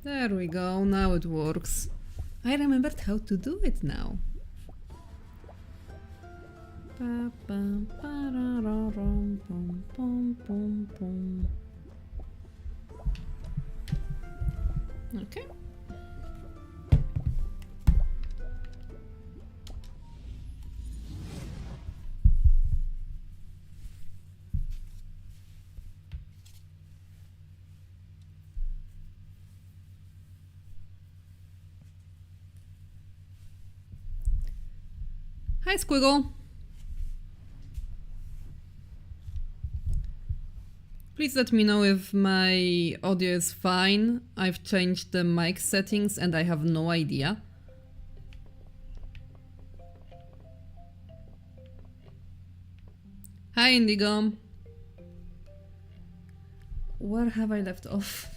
There we go, now it works. I remembered how to do it now. Okay. Hi, Squiggle. Please let me know if my audio is fine. I've changed the mic settings and I have no idea. Hi, Indigo. Where have I left off?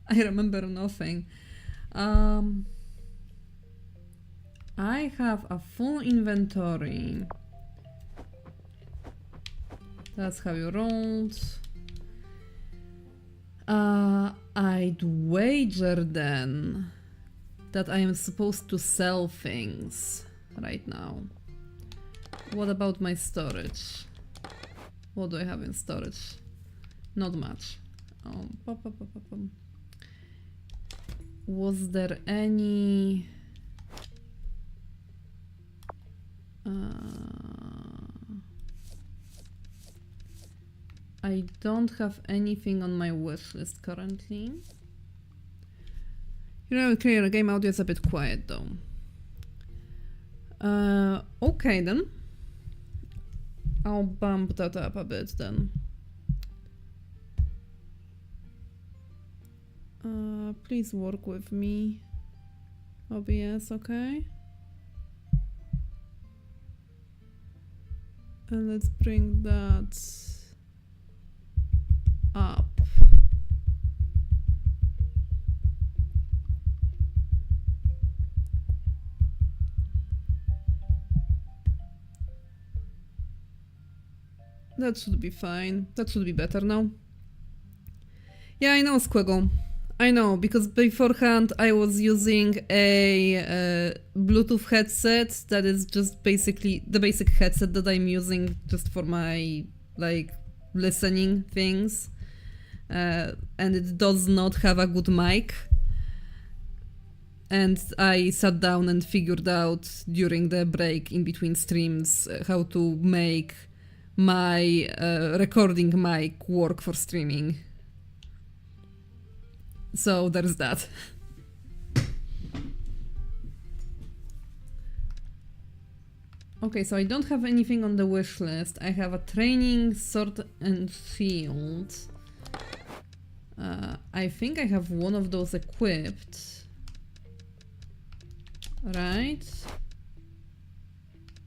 I remember nothing. I have a full inventory. That's how you rolled. I'd wager then that I am supposed to sell things right now. What about my storage? What do I have in storage? Not much. Was there any... I don't have anything on my wish list currently. You know, clear, game audio is a bit quiet though. Okay then. I'll bump that up a bit then. Please work with me. OBS, okay? And let's bring that up. That should be fine. That should be better now. Yeah, I know, Squiggle. I know, because beforehand I was using a Bluetooth headset that is just basically the basic headset that I'm using just for my, like, listening things. And it does not have a good mic. And I sat down and figured out during the break in between streams how to make my recording mic work for streaming. So there's that. Okay, so I don't have anything on the wish list. I have a training, sword and shield. I think I have one of those equipped. Right?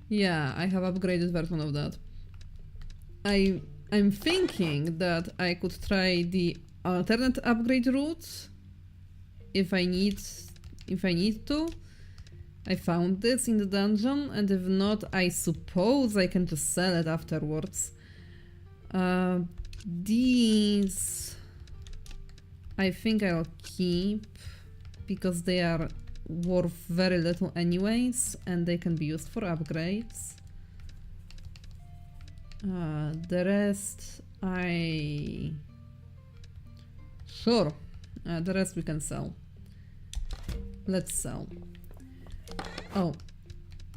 Yeah, I have upgraded version of that. I'm thinking that I could try the alternate upgrade route if I need to. I found this in the dungeon, and if not, I suppose I can just sell it afterwards. These I think I'll keep because they are worth very little anyways, and they can be used for upgrades. The rest Sure, the rest we can sell. Let's sell. Oh,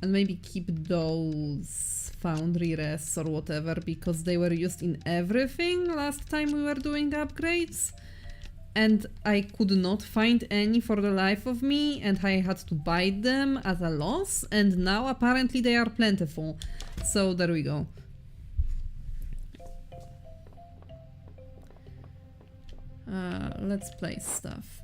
and maybe keep those foundry rests or whatever, because they were used in everything last time we were doing upgrades. And I could not find any for the life of me, and I had to buy them at a loss, and now apparently they are plentiful. So there we go. Let's place stuff.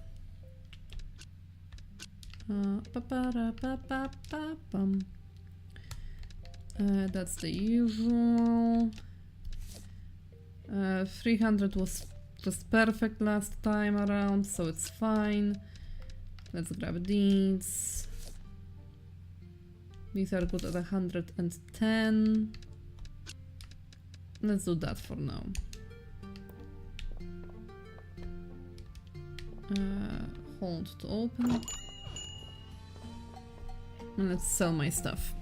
That's the usual. 300 was just perfect last time around, so it's fine. Let's grab these. These are good at 110. Let's do that for now. hold to open. And let's sell my stuff.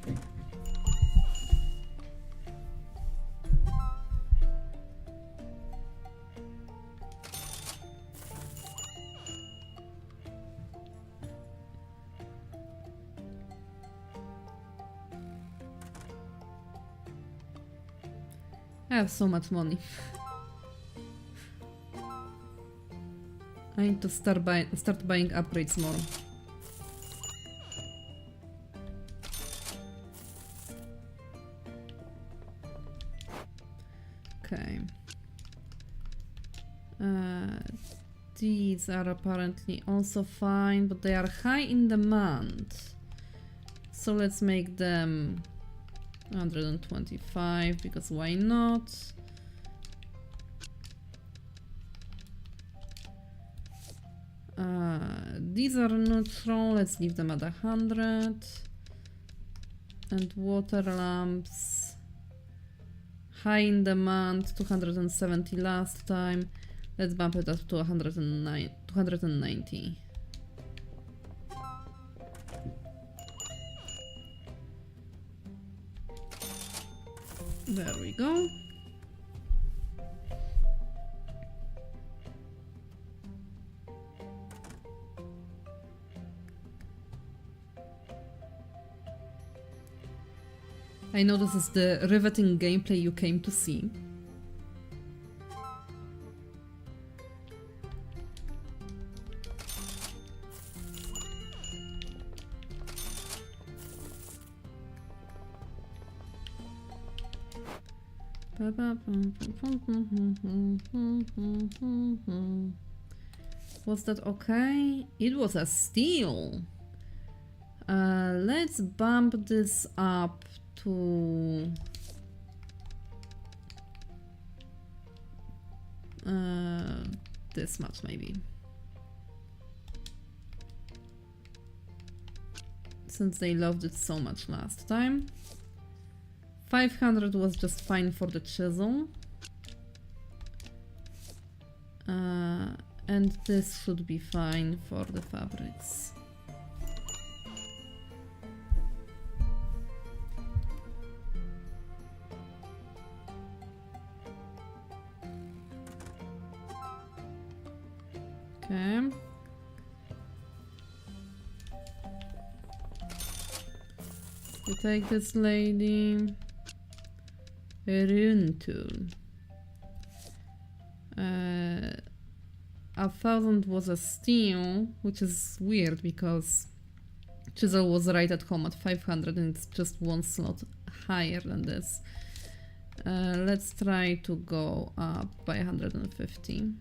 I have so much money. I need to start buying upgrades more. Okay. These are apparently also fine, but they are high in demand. So let's make them 125, because why not? These are neutral, let's leave them at 100. And water lamps, high in demand, 270 last time. Let's bump it up to 290. There we go. I know this is the riveting gameplay you came to see. Was that okay? It was a steal. Let's bump this up to this much maybe. Since they loved it so much last time. 500 was just fine for the chisel. And this should be fine for the fabrics. Okay. You take this lady. Rune tool. 1,000 was a steal, which is weird because chisel was right at home at 500 and it's just one slot higher than this. Let's try to go up by 150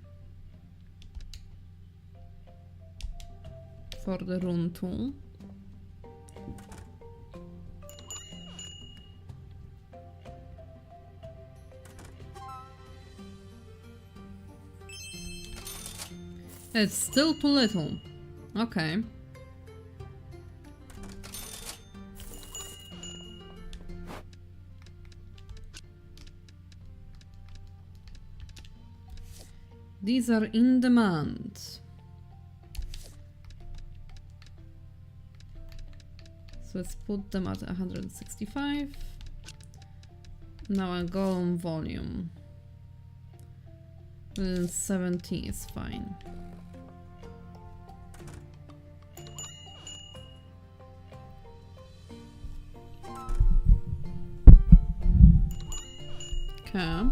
for the rune tool. It's still too little. Okay. These are in demand. So let's put them at 165. Now a golem volume. 70 is fine. Okay.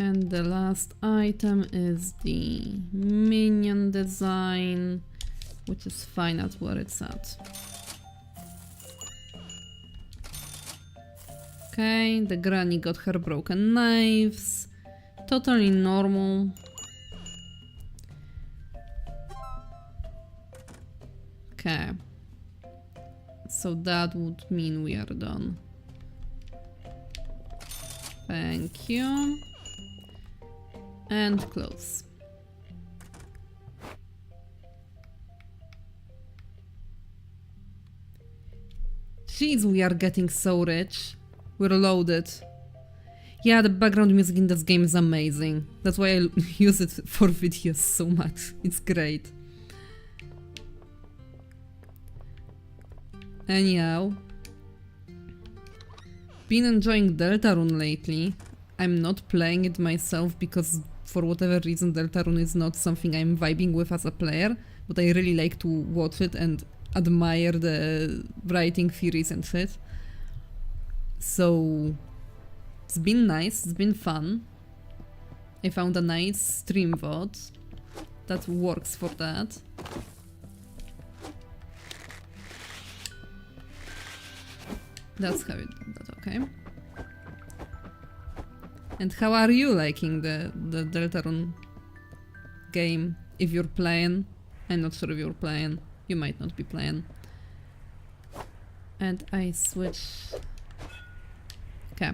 And the last item is the minion design, which is fine at where it's at. Okay, the granny got her broken knives. Totally normal. Okay. So that would mean we are done. Thank you. And close. Jeez, we are getting so rich. We're loaded. Yeah, the background music in this game is amazing. That's why I use it for videos so much. It's great. Anyhow. Been enjoying Deltarune lately. I'm not playing it myself because for whatever reason Deltarune is not something I'm vibing with as a player, but I really like to watch it and admire the writing theories and shit. So it's been nice, it's been fun. I found a nice stream VOD that works for that. That's how it did that, okay. And how are you liking the Deltarune game? If you're playing, I'm not sure if you're playing. You might not be playing. And I switch. Okay.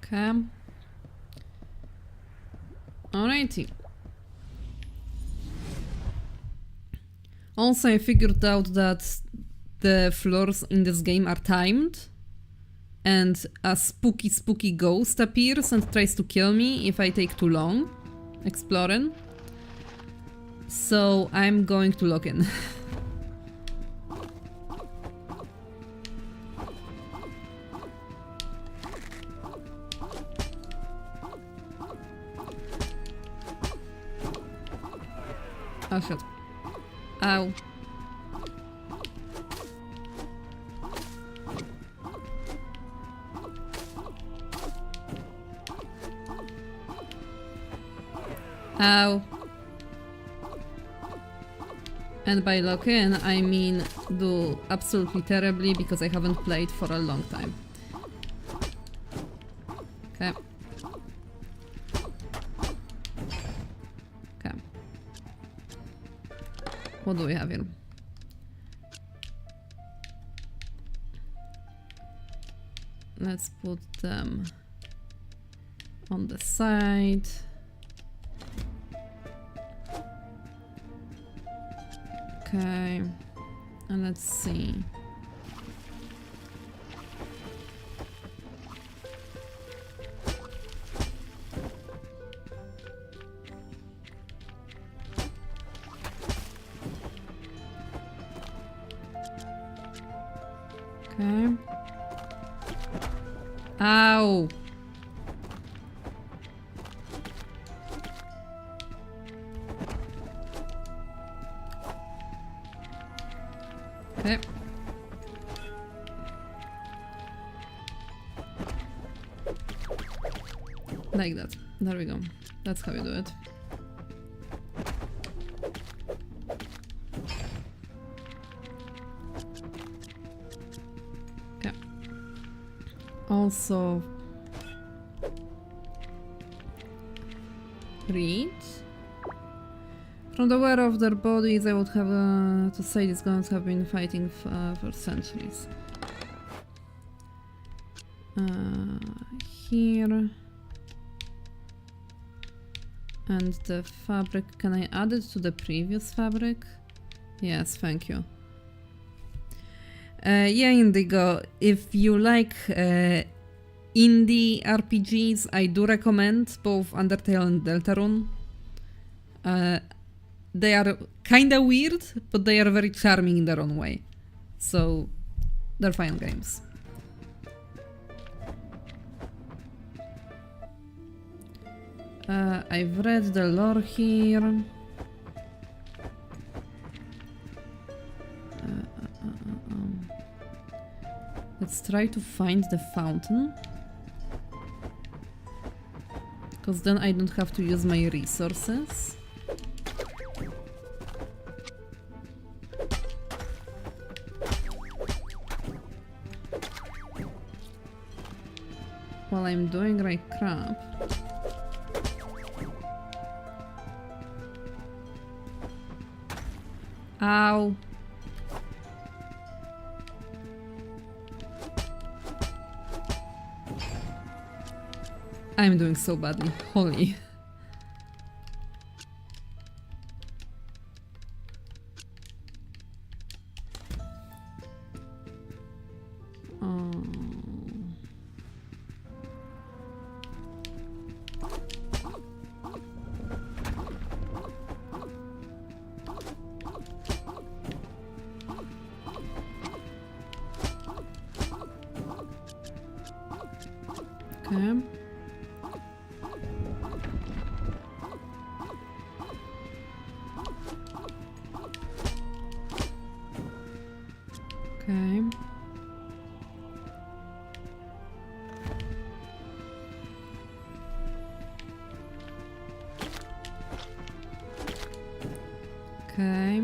Okay. Alrighty. Also, I figured out that the floors in this game are timed. And a spooky ghost appears and tries to kill me if I take too long exploring. So I'm going to log in. Oh shit. Ow. Ow. And by log in, I mean do absolutely terribly because I haven't played for a long time. Okay. Okay. What do we have here? Let's put them on the side. Okay, and let's see. Okay. Ow! Okay. Like that. There we go. That's how you do it. Okay. Also read. From the wear of their bodies, I would have to say these gods have been fighting for centuries. Here. And the fabric, can I add it to the previous fabric? Yes, thank you. Yeah, Indigo, if you like indie RPGs, I do recommend both Undertale and Deltarune. They are kinda weird, but they are very charming in their own way. So, they're fine games. I've read the lore here. Let's try to find the fountain. Because then I don't have to use my resources. While I'm doing right crap. Ow. I'm doing so badly. Holy. Okay. Okay. Okay.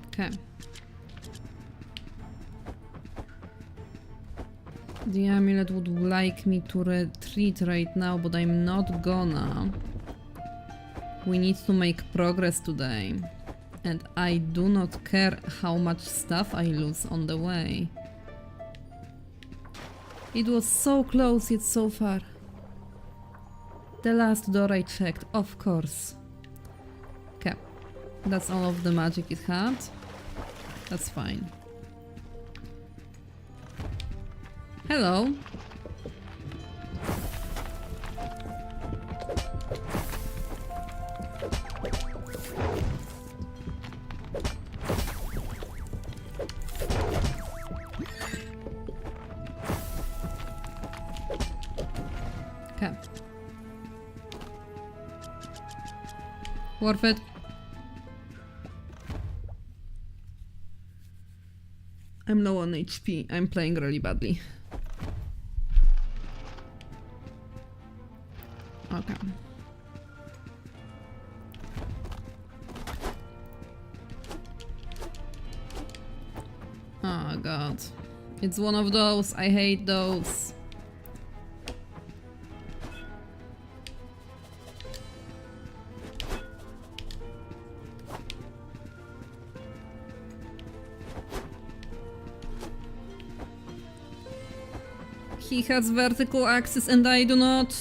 Okay. The amulet would like me to retreat right now, but I'm not gonna. We need to make progress today. And I do not care how much stuff I lose on the way. It was so close yet so far. The last door I checked, of course. Okay. That's all of the magic it had. That's fine. Hello. Okay. Worth it. I'm low on HP. I'm playing really badly. Okay. Oh god. It's one of those. I hate those. He has vertical axis and I do not.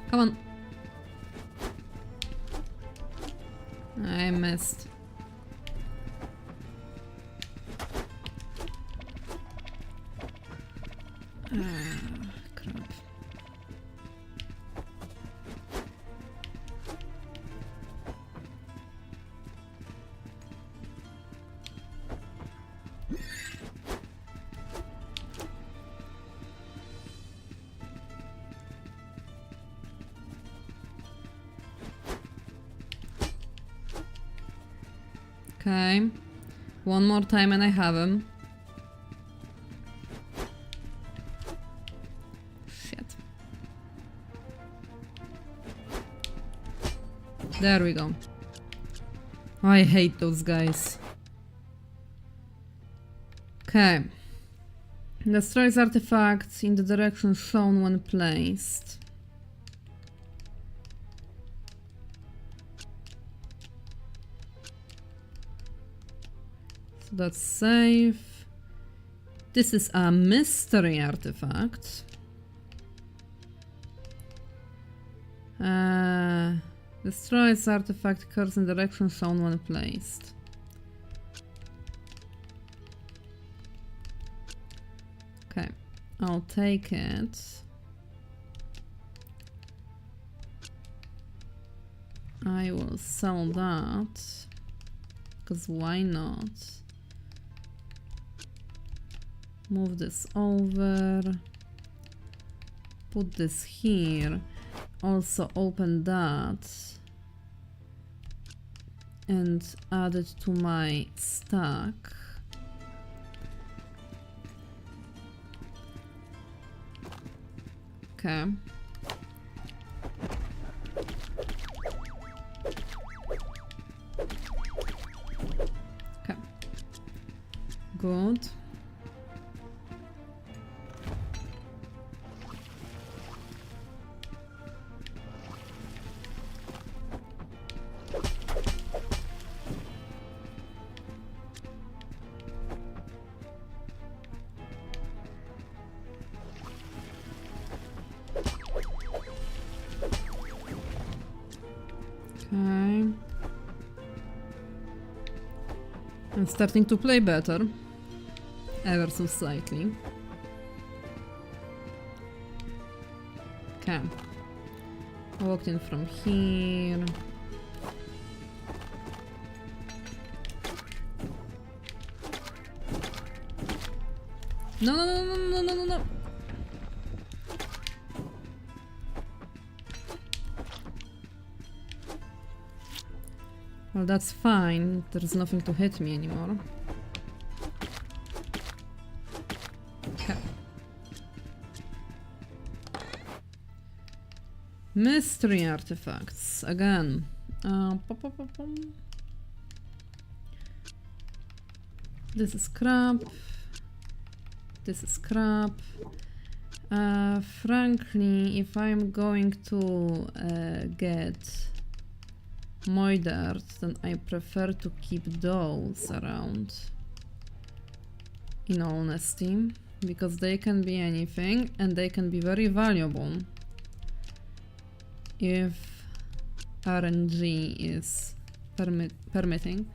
Come on. I missed. Crap. Okay. One more time and I have him. Shit. There we go. I hate those guys. Okay. Destroys artifacts in the direction shown when placed. So that's safe. This is a mystery artifact. Destroys artifact occurs in the direction shown when placed. Okay, I'll take it. I will sell that, because why not? Move this over. Put this here. Also open that. And add it to my stack. Okay. Okay. Good. I'm starting to play better. Ever so slightly. Okay. Walked in from here. No, no, no, no, no, no, no. Well, that's fine. There's nothing to hit me anymore. Okay. Mystery artifacts. Again. This is crap. This is crap. Frankly, if I'm going to get Moidart, then I prefer to keep those around. In all honesty, because they can be anything and they can be very valuable if RNG is permitting.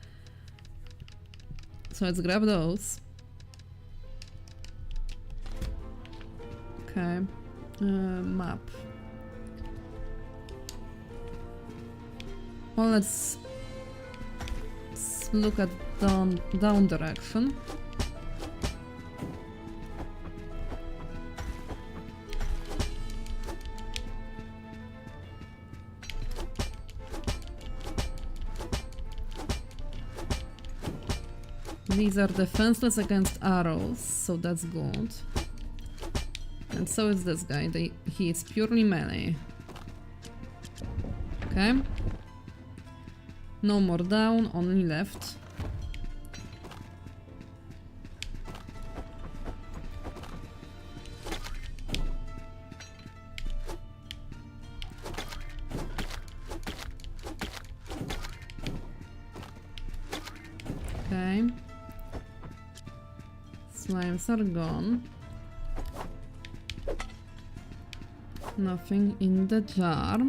So let's grab those. Okay, map. Well, let's look at down direction. These are defenseless against arrows, so that's good. And so is this guy. He is purely melee. Okay. No more down, only left. Okay. Slimes are gone. Nothing in the jar.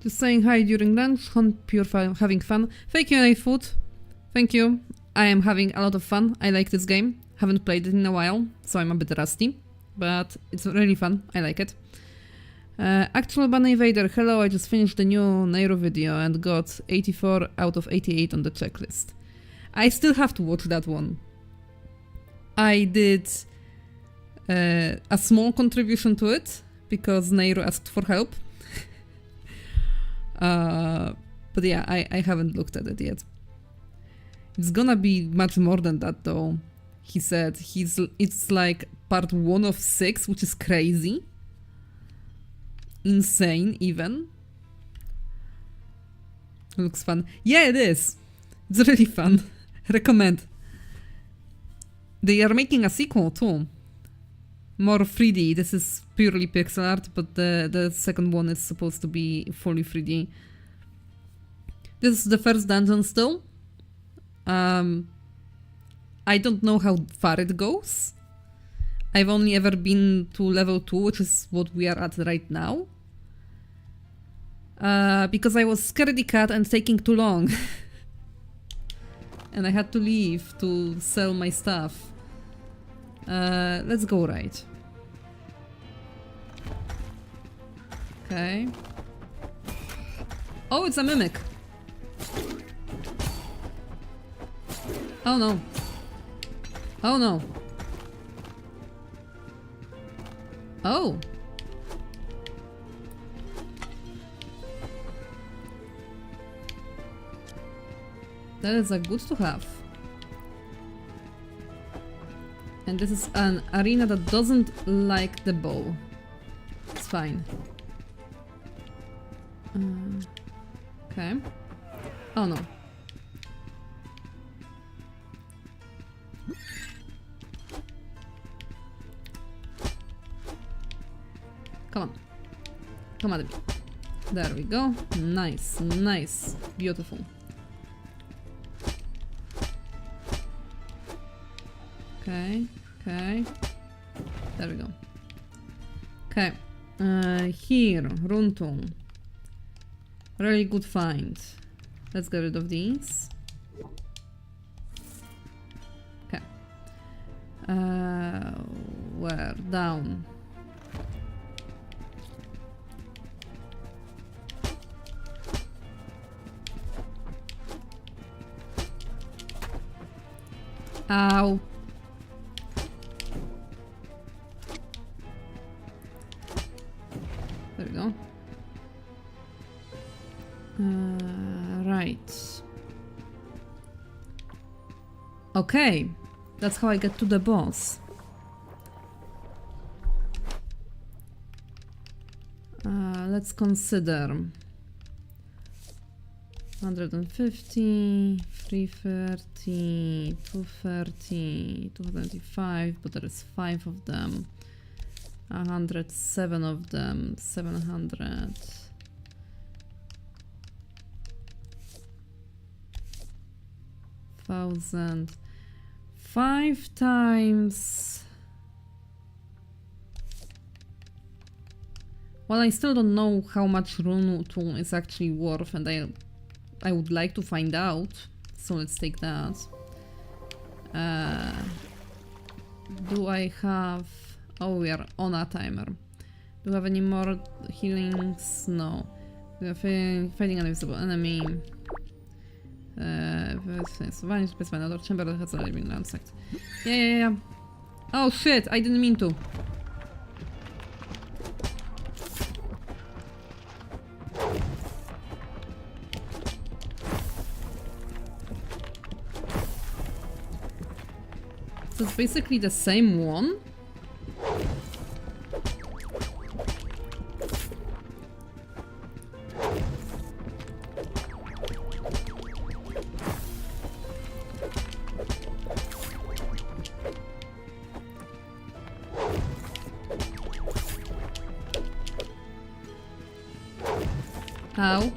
Just saying hi during lunch, pure fun, having fun. Thank you, Nightfoot. Thank you. I am having a lot of fun. I like this game. Haven't played it in a while, so I'm a bit rusty. But it's really fun. I like it. Actual Bunny Vader, hello, I just finished the new Nairo video and got 84 out of 88 on the checklist. I still have to watch that one. I did a small contribution to it because Nairo asked for help. But yeah, I haven't looked at it yet. It's gonna be much more than that though. He said it's like part 1 of 6, which is crazy. Insane even. Looks fun. Yeah, it is. It's really fun. Recommend. They are making a sequel too. More 3D. This is purely pixel art, but the second one is supposed to be fully 3D. This is the first dungeon still. I don't know how far it goes. I've only ever been to level 2, which is what we are at right now. Because I was scaredy cat and taking too long. And I had to leave to sell my stuff. Let's go right. Okay. Oh, it's a mimic. Oh no. Oh no. Oh. That is a good to have. And this is an arena that doesn't like the bow. It's fine. Okay. Oh no. Come on. Come at me. There we go. Nice, nice. Beautiful. Okay, okay. There we go. Okay. Here, Runtung. Really good find. Let's get rid of these. Okay. Where? Down. Ow. There we go. Right. Okay. That's how I get to the boss. Let's consider 150, 330, 230, 225, but there is 5 of them. 107 of them, 700. Thousand. 5 times. Well, I still don't know how much Runtung is actually worth, and I would like to find out. So let's take that. Do I have... Oh, we are on a timer. Do we have any more healings? No. We are fighting an invisible enemy. Surviving specimen other chamber that has already been ransacked. Yeah. Oh shit, I didn't mean to. So it's basically the same one. How?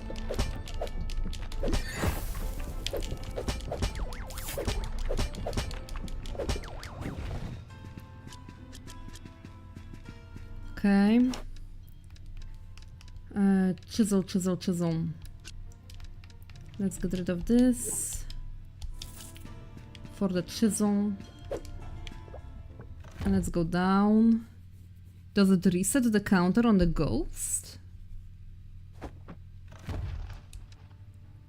Okay. Chisel. Let's get rid of this. For the chisel. And let's go down. Does it reset the counter on the ghost?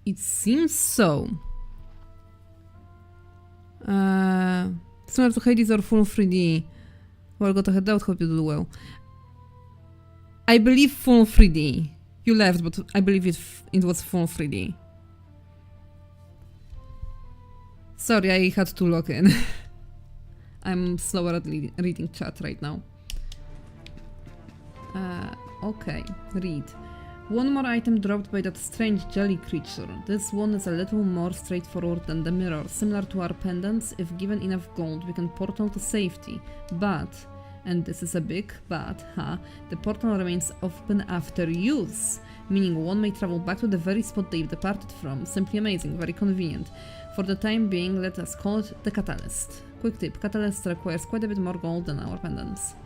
It seems so. Similar to Hades or full 3D. Well, got a head out, hope you do well. I believe full 3D. You left, but I believe it was full 3D. Sorry, I had to log in. I'm slower at reading chat right now. Okay, read. One more item dropped by that strange jelly creature. This one is a little more straightforward than the mirror. Similar to our pendants, if given enough gold, we can portal to safety. But, and this is a big but, the portal remains open after use. Meaning one may travel back to the very spot they've departed from. Simply amazing, very convenient. For the time being, let us call it the Catalyst. Quick tip, Catalyst requires quite a bit more gold than our pendants.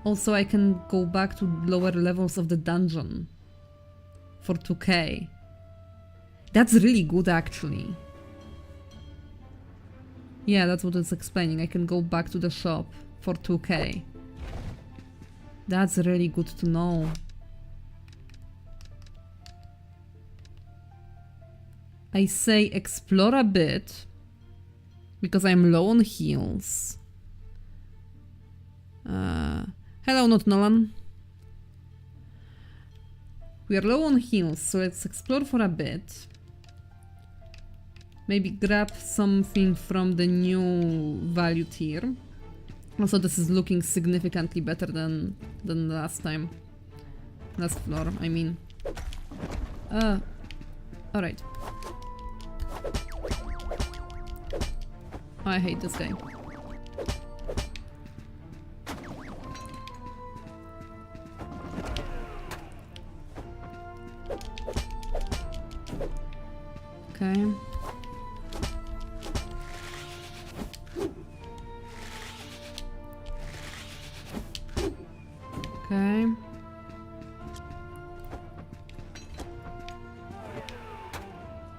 Also, I can go back to lower levels of the dungeon. For 2k. That's really good, actually. Yeah, that's what it's explaining. I can go back to the shop for 2k. That's really good to know. I say explore a bit because I'm low on heals. Hello, not Nolan. We are low on heals, so let's explore for a bit. Maybe grab something from the new value tier. Also, this is looking significantly better than last time. Last floor, I mean. Alright. I hate this guy. Okay. Okay.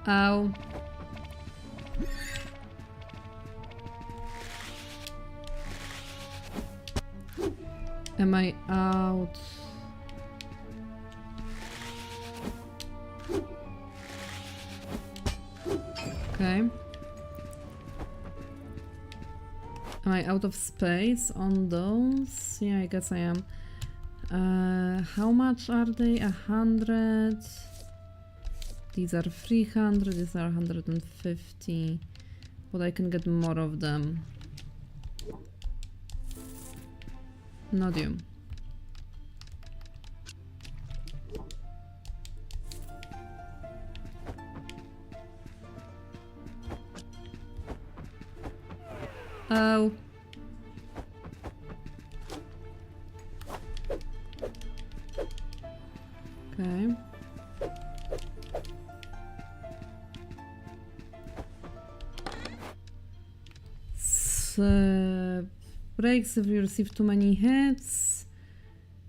Ow. Am I out? Okay. Am I out of space on those? Yeah, I guess I am. How much are they? 100. These are 300, these are 150. But I can get more of them. Not you. Oh. Okay. So, breaks if you receive too many hits.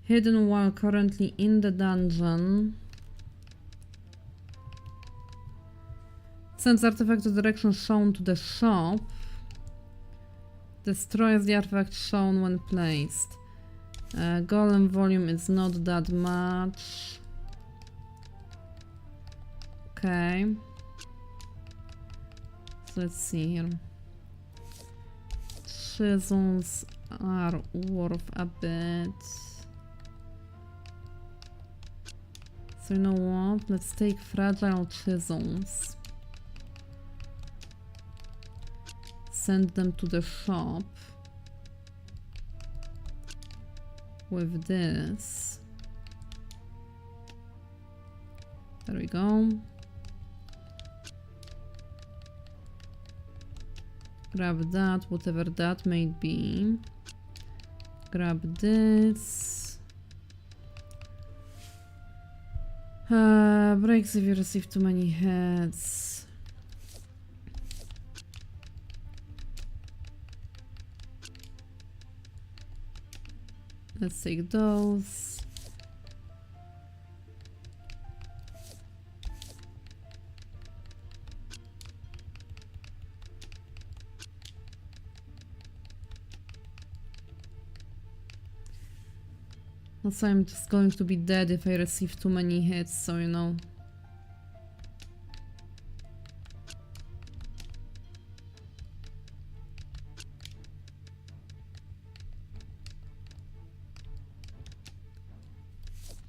Hidden while currently in the dungeon. Sends artifact to the direction shown to the shop. Destroys the artifact shown when placed. Golem volume is not that much. Okay. So let's see here. Chisels are worth a bit. So you know what? Let's take fragile chisels. Send them to the shop. With this. There we go. Grab that, whatever that may be. Grab this. Breaks if you receive too many hits. Let's take those. Also, I'm just going to be dead if I receive too many hits, so you know.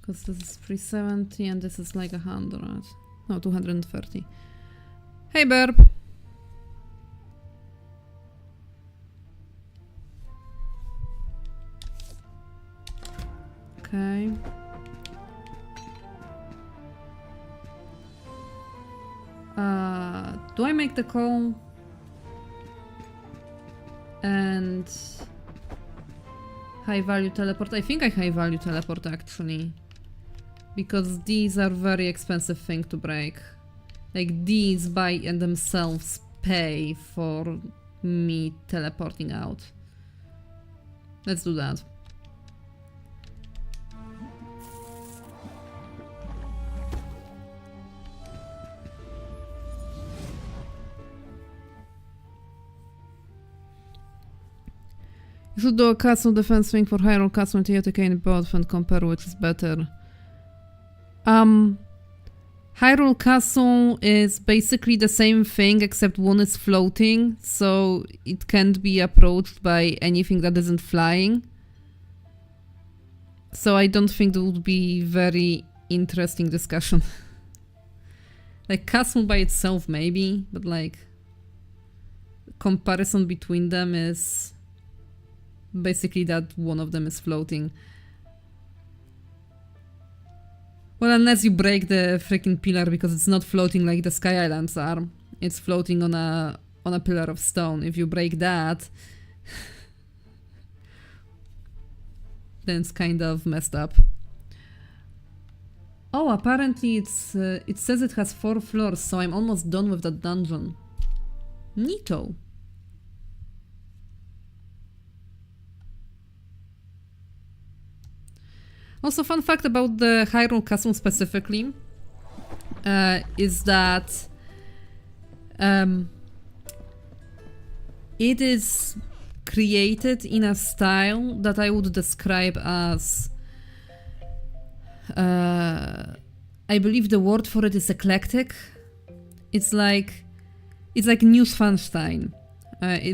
Because this is 370 and this is like 100. No, 230. Hey, Burp! Okay. Do I make the call? And high value teleport? I think I high value teleport actually. Because these are very expensive thing to break. Like these by themselves pay for me teleporting out. Let's do that. You should do a castle defense thing for Hyrule Castle and Teotihuacan both and compare which is better. Hyrule Castle is basically the same thing except one is floating, so it can't be approached by anything that isn't flying. So I don't think it would be very interesting discussion. Like Castle by itself maybe, but like comparison between them is basically that one of them is floating. Well, unless you break the freaking pillar because it's not floating like the Sky Islands are. It's floating on a pillar of stone. If you break that, then it's kind of messed up. Oh, apparently it's it says it has 4 floors, so I'm almost done with that dungeon. Neato. Also, fun fact about the Hyrule Castle specifically is that It is created in a style that I would describe as I believe the word for it is eclectic. It's like Neuschwanstein,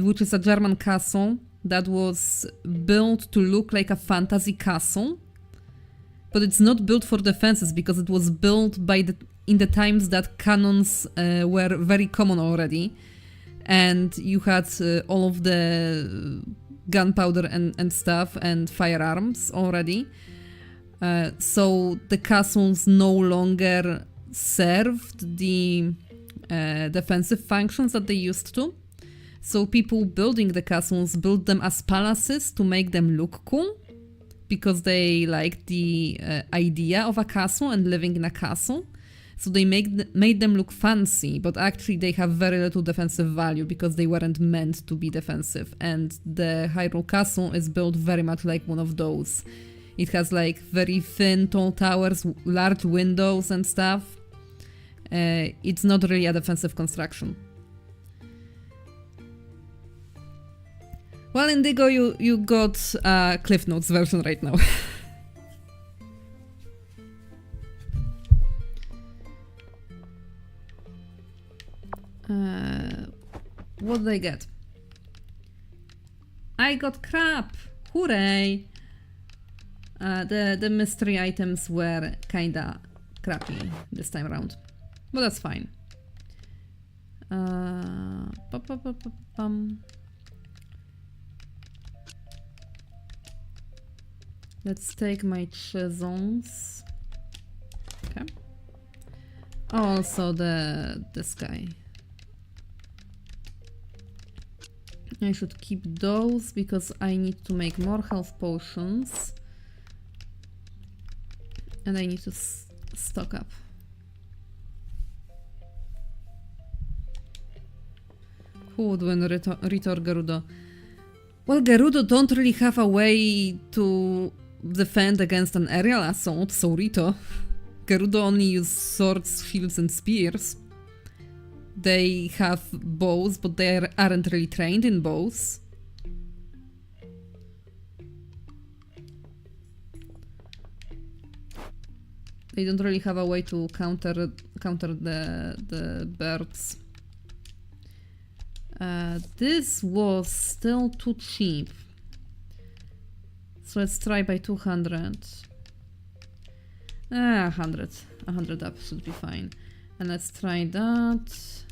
which is a German castle that was built to look like a fantasy castle, but it's not built for defenses because it was built in the times that cannons were very common already, and you had all of the gunpowder and stuff and firearms already. So the castles no longer served the defensive functions that they used to. So people building the castles built them as palaces to make them look cool, because they liked the idea of a castle and living in a castle. So they made them look fancy, but actually they have very little defensive value because they weren't meant to be defensive. And the Hyrule Castle is built very much like one of those. It has like very thin, tall towers, large windows and stuff. It's not really a defensive construction. Well, Indigo, you got a Cliff Notes version right now. What did I get? I got crap! Hooray! The mystery items were kinda crappy this time around. But that's fine. Let's take my chisels. Okay. Also this guy. I should keep those because I need to make more health potions. And I need to stock up. Who would win, Rito or Gerudo? Well, Gerudo don't really have a way to defend against an aerial assault, so Rito. Gerudo only use swords, shields and spears. They have bows, but they aren't really trained in bows. They don't really have a way to counter the birds. This was still too cheap. So let's try by 200. 100 up should be fine. And let's try that.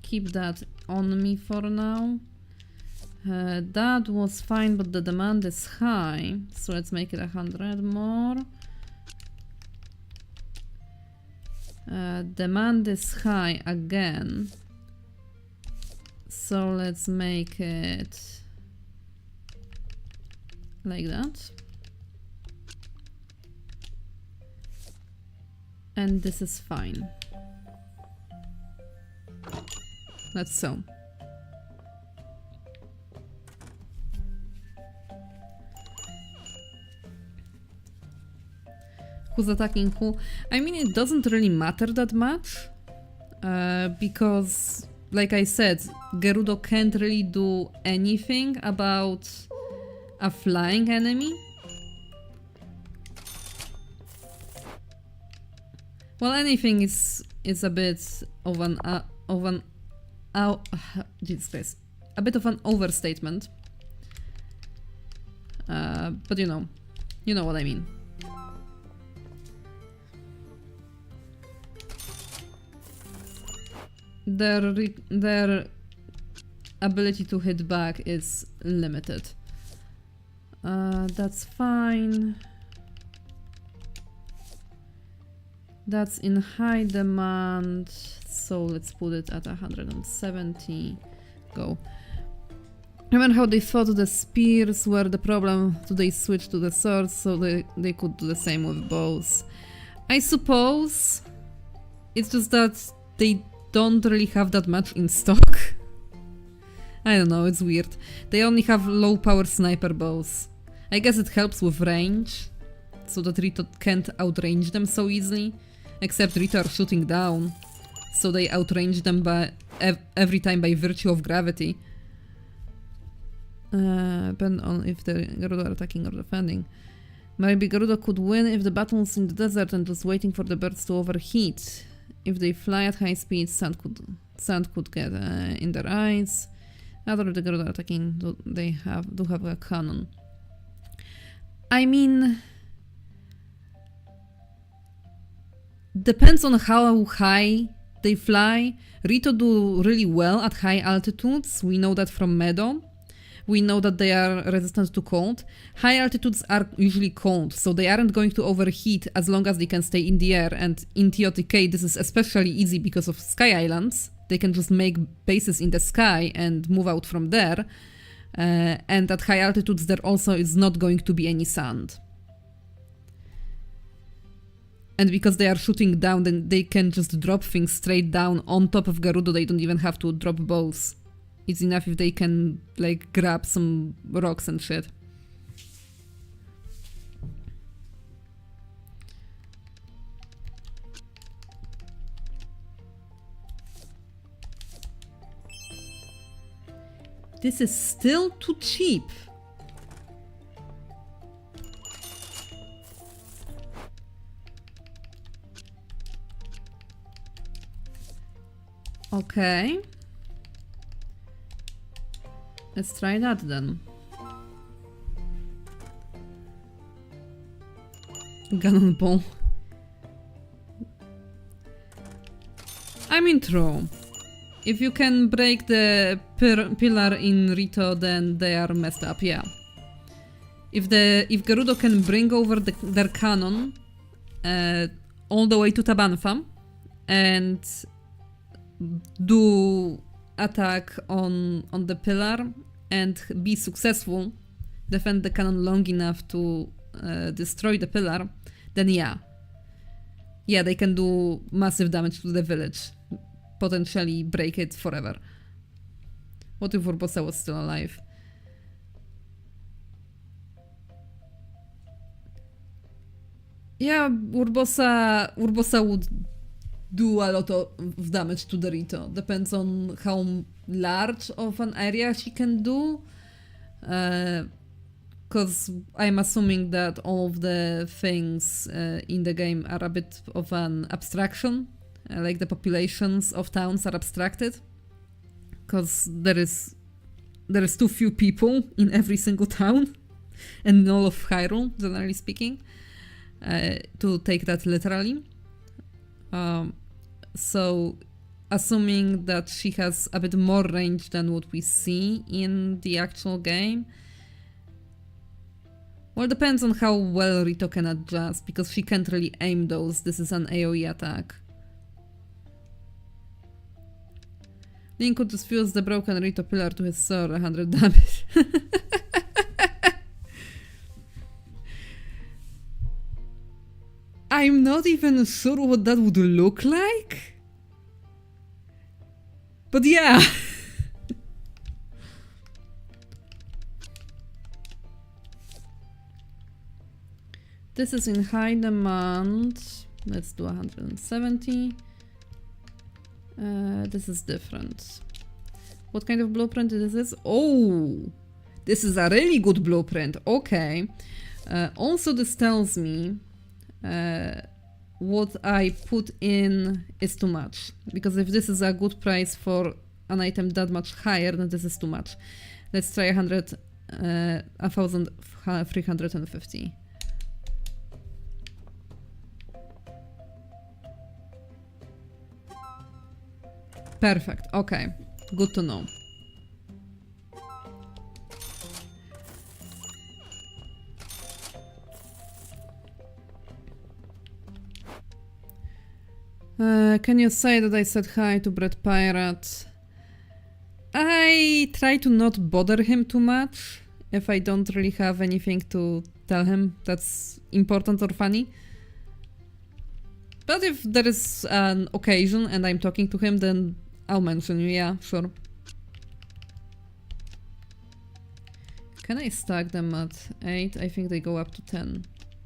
Keep that on me for now. That was fine, but the demand is high. So let's make it 100 more. Demand is high again. So let's make it like that. And this is fine. Let's sew. Who's attacking who? I mean, it doesn't really matter that much. Because, like I said, Gerudo can't really do anything about a flying enemy. Well, anything is a bit of an Jesus Christ, a bit of an overstatement. But you know what I mean. Their ability to hit back is limited. That's fine. That's in high demand, so let's put it at 170. Go. Remember how they thought the spears were the problem? So they switched to the swords so they could do the same with bows. I suppose it's just that they don't really have that much in stock. I don't know, it's weird. They only have low power sniper bows. I guess it helps with range, so that Rito can't outrange them so easily. Except Rito are shooting down. so they outrange them by every time by virtue of gravity. Depend on if the Gerudo are attacking or defending. Maybe Gerudo could win if the battle's in the desert and was waiting for the birds to overheat. If they fly at high speed, sand could get in their eyes. Other the Gerudo are attacking, they do have a cannon. I mean, depends on how high they fly. Rito do really well at high altitudes. We know that from Meadow. We know that they are resistant to cold. High altitudes are usually cold, so they aren't going to overheat as long as they can stay in the air. And in TOTK, this is especially easy because of Sky Islands. They can just make bases in the sky and move out from there. And at high altitudes, there also is not going to be any sand. And because they are shooting down, then they can just drop things straight down on top of Gerudo. They don't even have to drop bows. It's enough if they can, like, grab some rocks and shit. This is still too cheap. Okay. Let's try that then. Gun ball. I mean, true. If you can break the pillar in Rito, then they are messed up, yeah. If Gerudo can bring over their cannon all the way to Tabanfa and do attack on the pillar and be successful, defend the cannon long enough to destroy the pillar, then yeah, they can do massive damage to the village, potentially break it forever. What if Urbosa was still alive? Yeah, Urbosa would do a lot of damage to the Rito. Depends on how large of an area she can do. Because I'm assuming that all of the things in the game are a bit of an abstraction. Like the populations of towns are abstracted. Because there is too few people in every single town. And in all of Hyrule, generally speaking. To take that literally. So, assuming that she has a bit more range than what we see in the actual game. Well, depends on how well Rito can adjust, because she can't really aim those. This is an AoE attack. Link could just fuse the broken Rito pillar to his sword, 100 damage. I'm not even sure what that would look like. But yeah. This is in high demand. Let's do 170. This is different. What kind of blueprint is this? Oh, this is a really good blueprint. Okay. Also, this tells me what I put in is too much, because if this is a good price for an item that much higher, then this is too much. Let's try 1,350. Perfect. Okay, good to know. Can you say that I said hi to Bread Pirate? I try to not bother him too much if I don't really have anything to tell him that's important or funny. But if there is an occasion and I'm talking to him, then I'll mention you, yeah, sure. Can I stack them at 8? I think they go up to 10.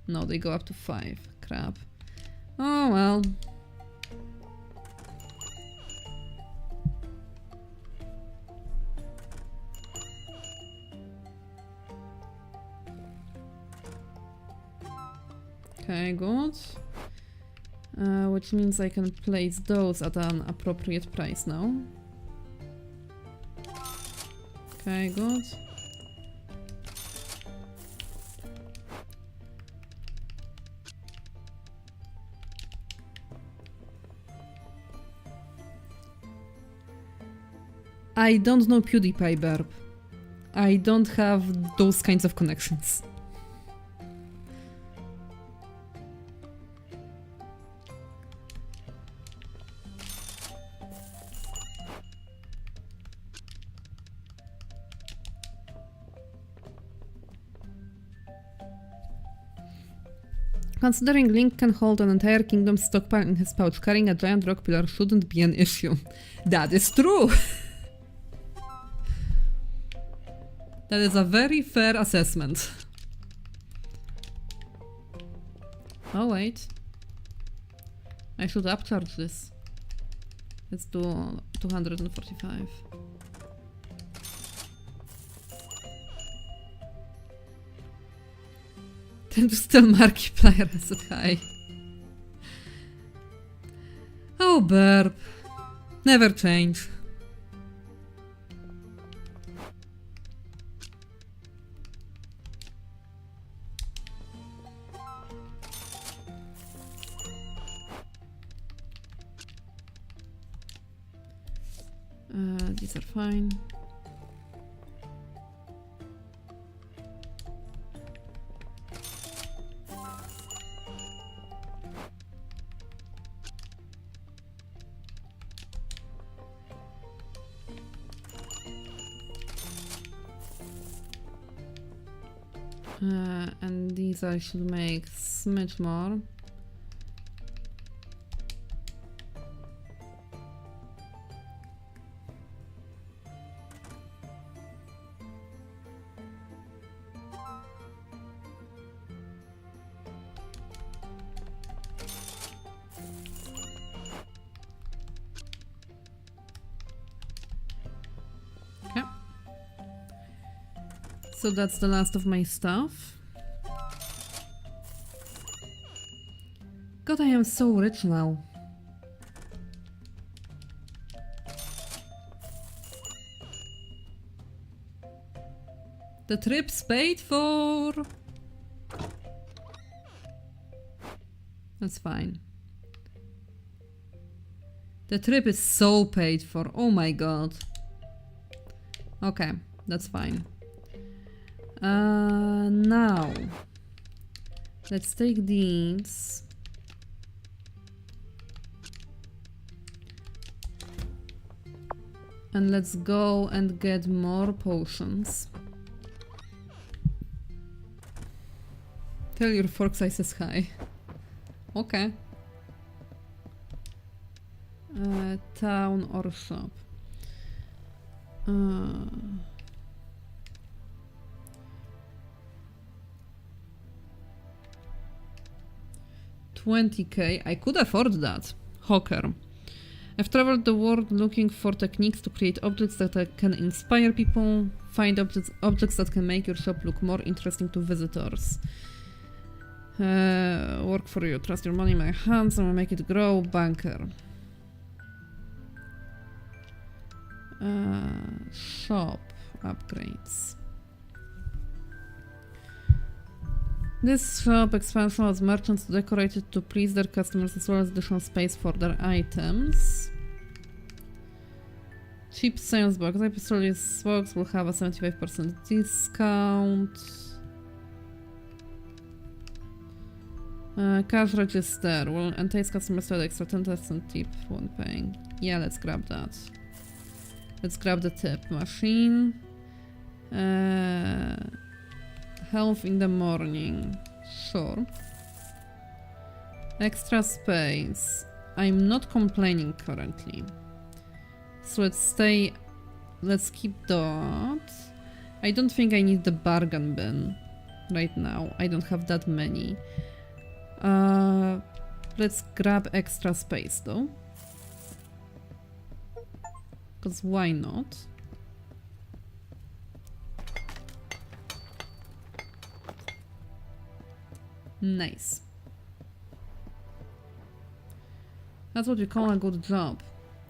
No, they go up to 5. Crap. Oh well. Okay, good. Which means I can place those at an appropriate price now. Okay, good. I don't know PewDiePie, Burp. I don't have those kinds of connections. Considering Link can hold an entire kingdom's stockpile in his pouch, carrying a giant rock pillar shouldn't be an issue. That is true! That is a very fair assessment. Oh wait. I should upcharge this. Let's do 245. Then to still Markiplier is at high. Oh, burp. Never change. These are fine. And these I should make smidge more. Okay. So that's the last of my stuff. God, I am so rich now. The trip's paid for. That's fine. The trip is so paid for. Oh my god. Okay, that's fine. Now let's take these. And let's go and get more potions. Tell your fork size is high. Okay. Town or shop. 20k. I could afford that. Hawker. I've traveled the world looking for techniques to create objects that can inspire people. Find objects that can make your shop look more interesting to visitors. Work for you. Trust your money in my hands and make it grow. Banker. Shop upgrades. This shop expansion allows merchants to decorate it to please their customers as well as additional space for their items. Cheap sales box. I this box will have a 75% discount. Cash register will entice customers to add extra 10% tip when paying. Yeah, let's grab that. Let's grab the tip machine. Health in the morning. Sure. Extra space. I'm not complaining currently. So let's keep that. I don't think I need the bargain bin right now. I don't have that many. Let's grab extra space though. Because why not? Nice. That's what you call a good job.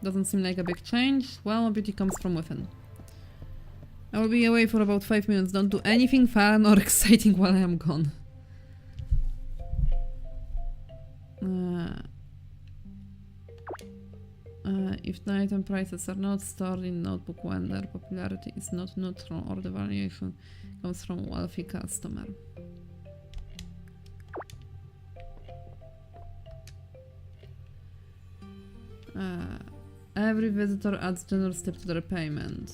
Doesn't seem like a big change. Well, beauty comes from within. I will be away for about 5 minutes. Don't do anything fun or exciting while I am gone. If the item prices are not stored in notebook when their popularity is not neutral or the variation comes from wealthy customer. Every visitor adds generous tip to their payment.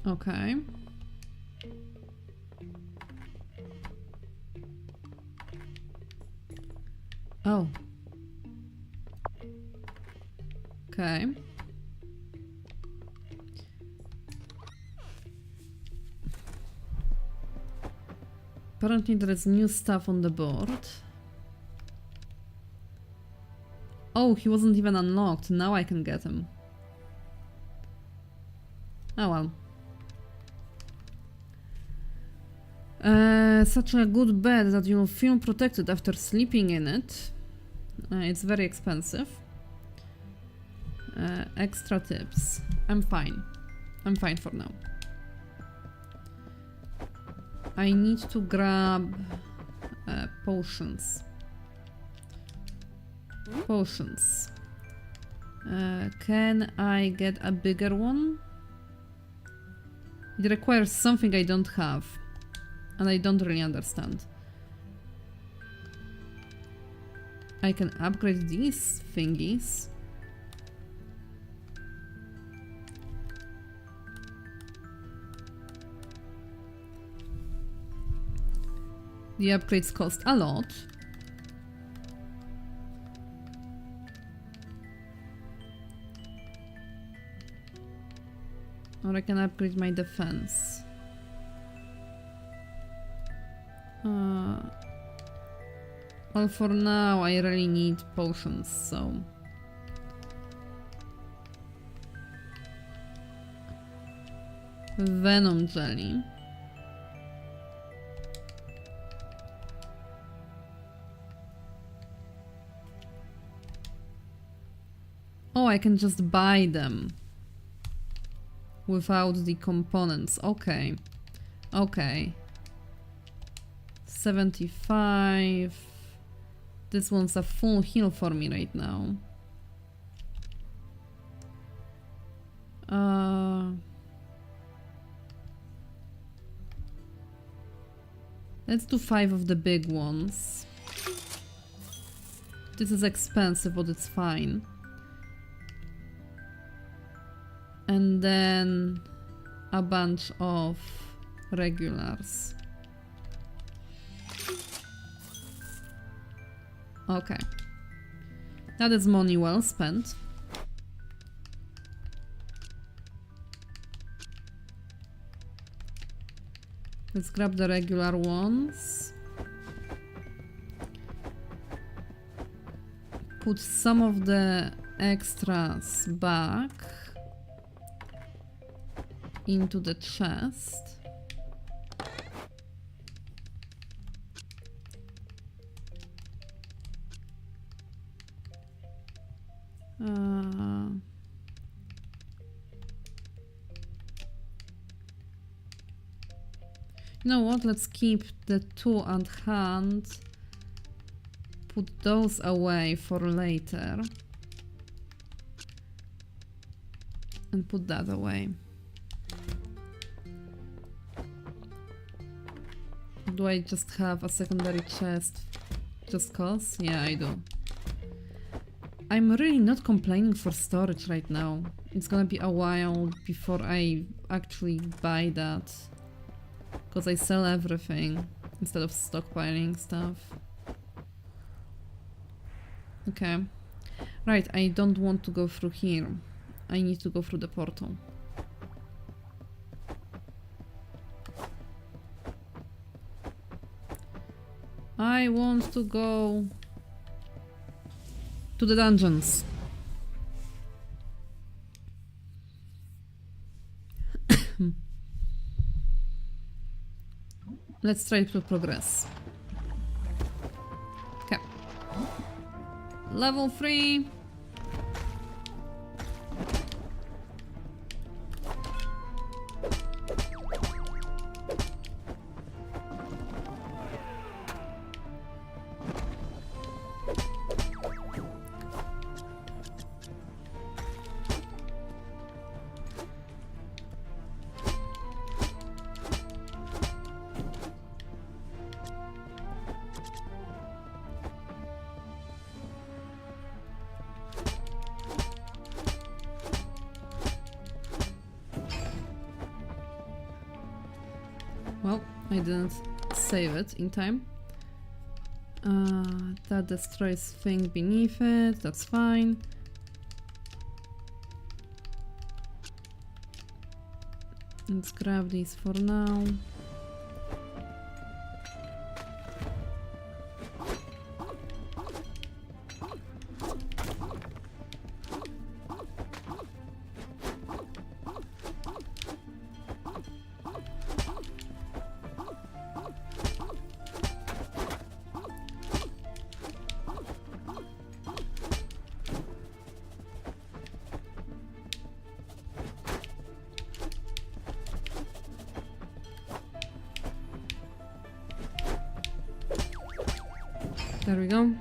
Okay. Oh. Okay. Apparently there is new stuff on the board. Oh, he wasn't even unlocked. Now I can get him. Oh well. Such a good bed that you'll feel protected after sleeping in it. It's very expensive. Extra tips. I'm fine. I'm fine for now. I need to grab potions. Potions. Can I get a bigger one? It requires something I don't have. And I don't really understand. I can upgrade these thingies. The upgrades cost a lot. Or I can upgrade my defense. Well, for now, I really need potions, so... Venom jelly. Oh, I can just buy them. Without the components. Okay. Okay. 75. This one's a full heal for me right now. Let's do 5 of the big ones. This is expensive, but it's fine. And then a bunch of regulars. Okay. That is money well spent. Let's grab the regular ones. Put some of the extras back into the chest. You know what? Let's keep the 2 at hand. Put those away for later. And put that away. Do I just have a secondary chest just cause? Yeah, I do. I'm really not complaining for storage right now. It's gonna be a while before I actually buy that. Because I sell everything instead of stockpiling stuff. Okay. Right, I don't want to go through here. I need to go through the portal. I want to go to the dungeons. Let's try to progress. Okay. Level 3. Well, I didn't save it in time. That destroys thing beneath it, that's fine. Let's grab these for now. There we go.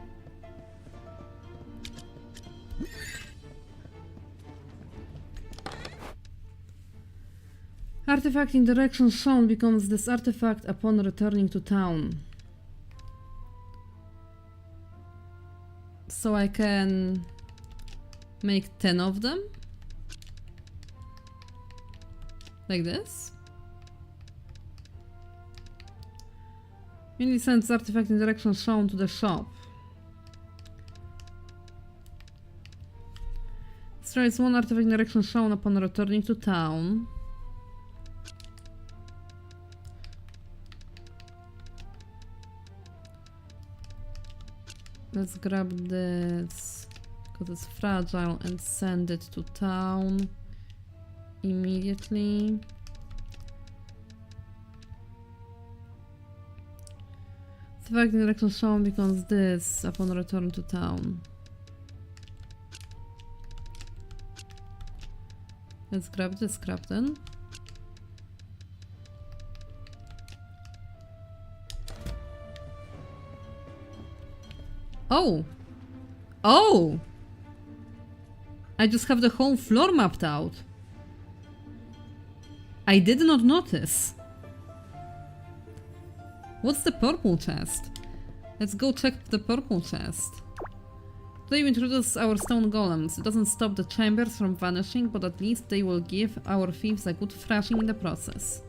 Artifact in direction shown becomes this artifact upon returning to town. So I can make 10 of them? Like this? Mainly sends artifact in direction shown to the shop. Destroys one artifact in direction shown upon returning to town. Let's grab this because it's fragile and send it to town immediately. Artifact in direction shown becomes this upon return to town. Let's grab this crap then. Oh! Oh! I just have the whole floor mapped out. I did not notice. What's the purple chest? Let's go check the purple chest. Today we introduce our stone golems. It doesn't stop the chambers from vanishing, but at least they will give our thieves a good thrashing in the process.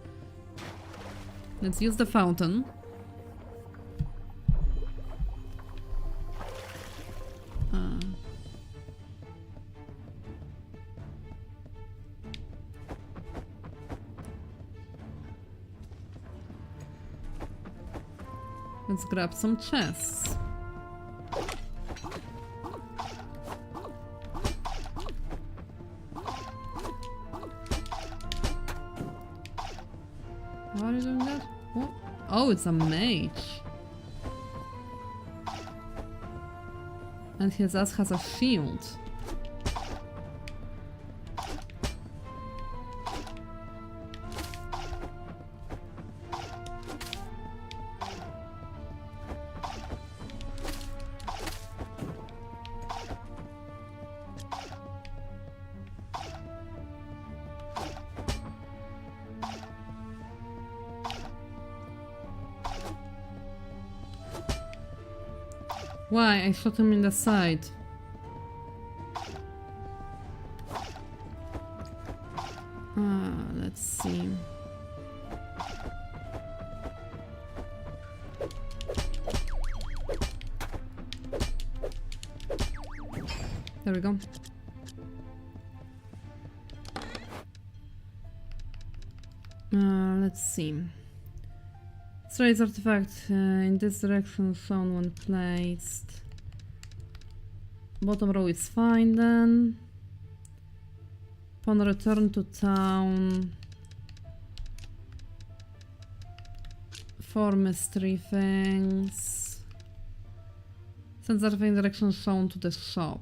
Let's use the fountain. Let's grab some chests. How are you doing that? What? Oh, it's a mage. And his ass has a shield. Why? I shot him in the side. Let's see. There we go. Let's see. Destroys artifact in this direction shown when placed. Bottom row is fine then. Upon return to town, 4 mystery things. Send certifying directions shown to the shop.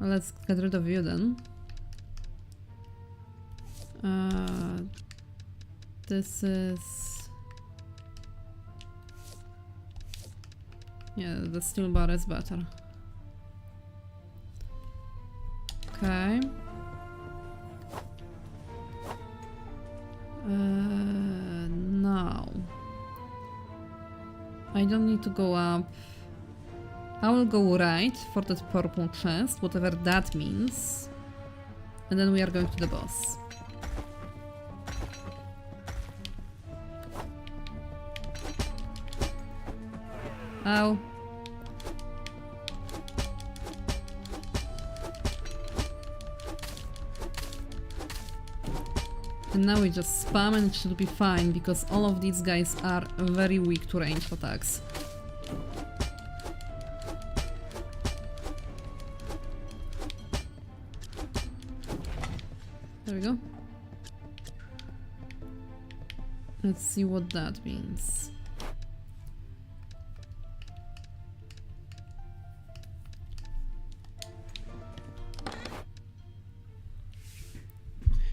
Well, let's get rid of you then. This is... Yeah, the steel bar is better. Okay. Now. I don't need to go up. I will go right for that purple chest, whatever that means. And then we are going to the boss. Ow. And now we just spam and it should be fine, because all of these guys are very weak to ranged attacks. There we go. Let's see what that means.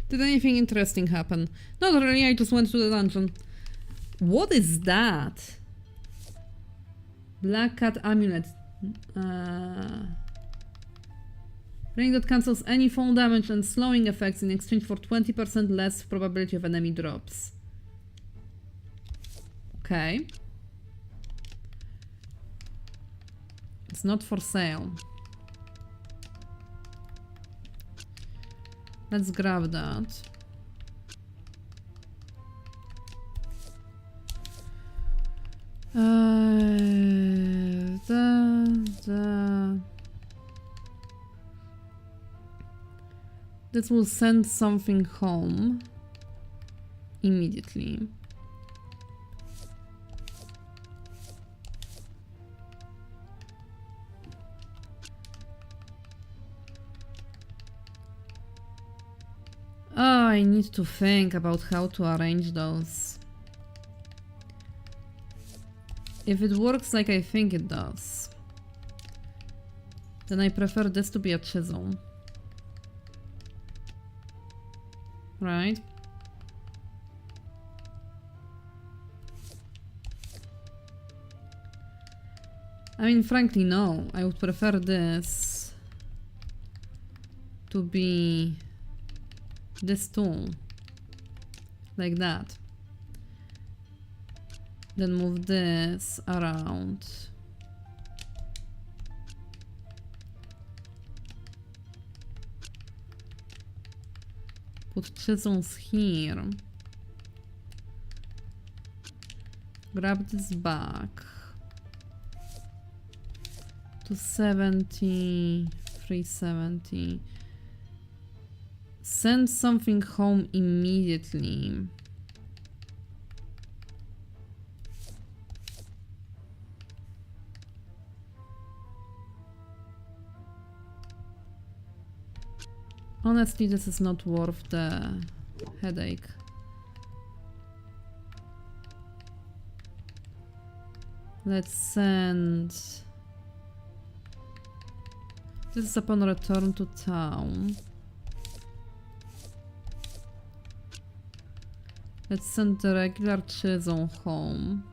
Did anything interesting happen? Not really, I just went to the dungeon. What is that? Black Cat Amulet. Ring that cancels any fall damage and slowing effects in exchange for 20% less probability of enemy drops. Okay. It's not for sale. Let's grab that. This will send something home immediately. Oh, I need to think about how to arrange those. If it works like I think it does, then I prefer this to be a chisel. Right? I mean, frankly, no. I would prefer this to be this tool. Like that. Then move this around. Put chisels here. Grab this back. 270, 370. Send something home immediately. Honestly, this is not worth the headache. Let's send... This is upon return to town. Let's send the regular chisel home.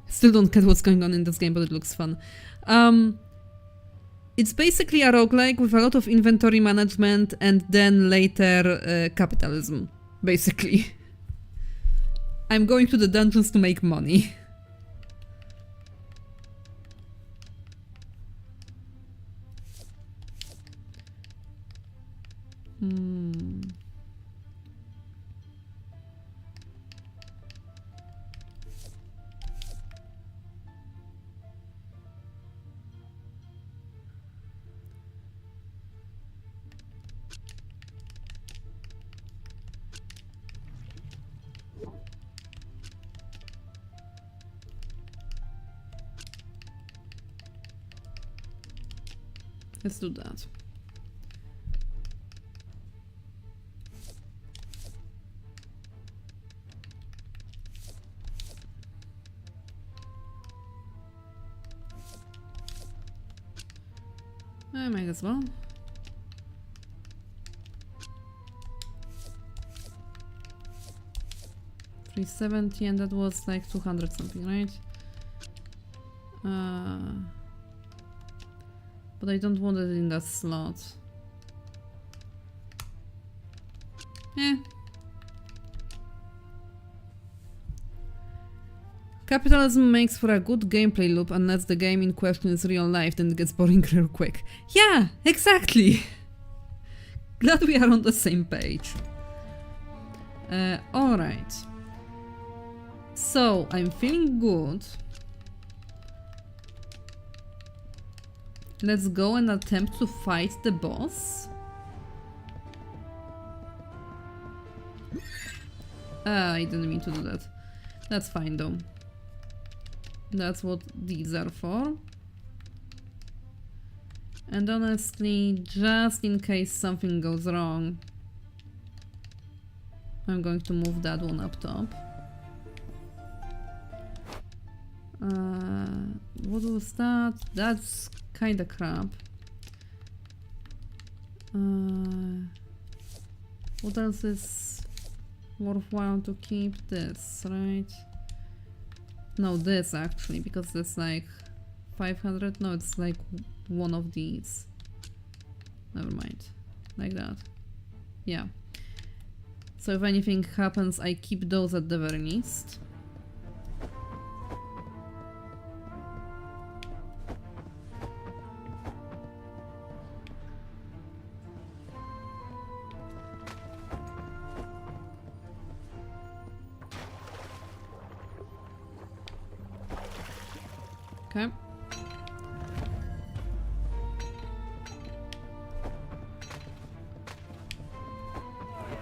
Still don't get what's going on in this game, but it looks fun. It's basically a roguelike with a lot of inventory management and then later capitalism, basically. I'm going to the dungeons to make money. Let's do that. I might as well. $370, and that was like 200 something, right? But I don't want it in that slot. Eh. Capitalism makes for a good gameplay loop unless the game in question is real life, then it gets boring real quick. Yeah, exactly! Glad we are on the same page. Alright. So, I'm feeling good. Let's go and attempt to fight the boss. I didn't mean to do that. That's fine though. That's what these are for. And honestly, just in case something goes wrong, I'm going to move that one up top. What was that? That's kinda crap. What else is worthwhile to keep? This, right? No, this actually, because it's like 500. No, it's like one of these. Never mind. Like that. Yeah. So if anything happens, I keep those at the very least. Okay.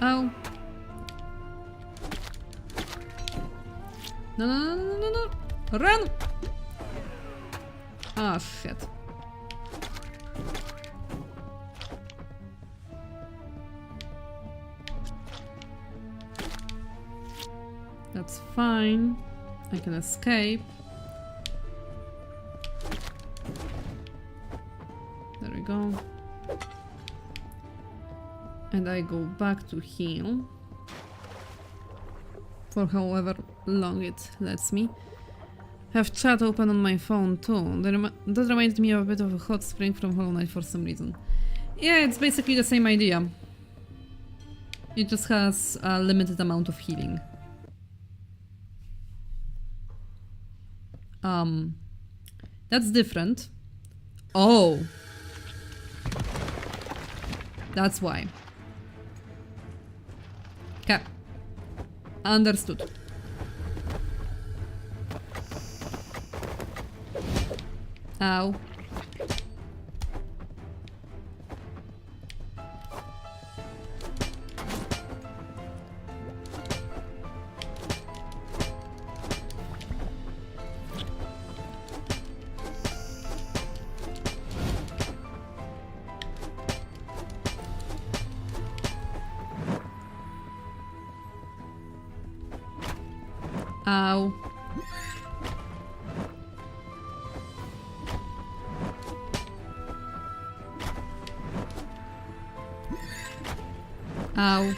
Oh. No, no, no, no, no, no. Run! Ah, shit. That's fine. I can escape. There we go. And I go back to heal. For however long it lets me. Have chat open on my phone too. That reminds me of a bit of a hot spring from Hollow Knight for some reason. Yeah, it's basically the same idea. It just has a limited amount of healing. That's different. Oh. That's why. Okay. Understood. Ow. Ow. Ow.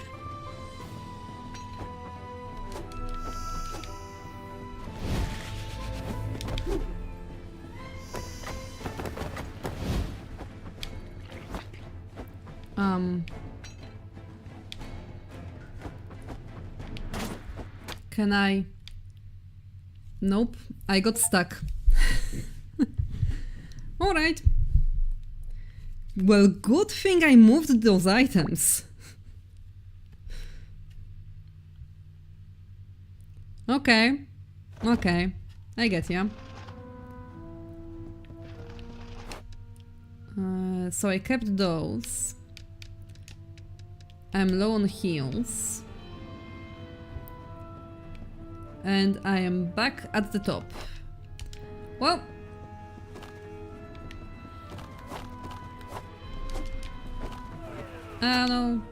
Can I? Nope, I got stuck. Alright. Well, good thing I moved those items. Okay. Okay. I get ya. So I kept those. I'm low on heals. And I am back at the top. Well. Ah, no.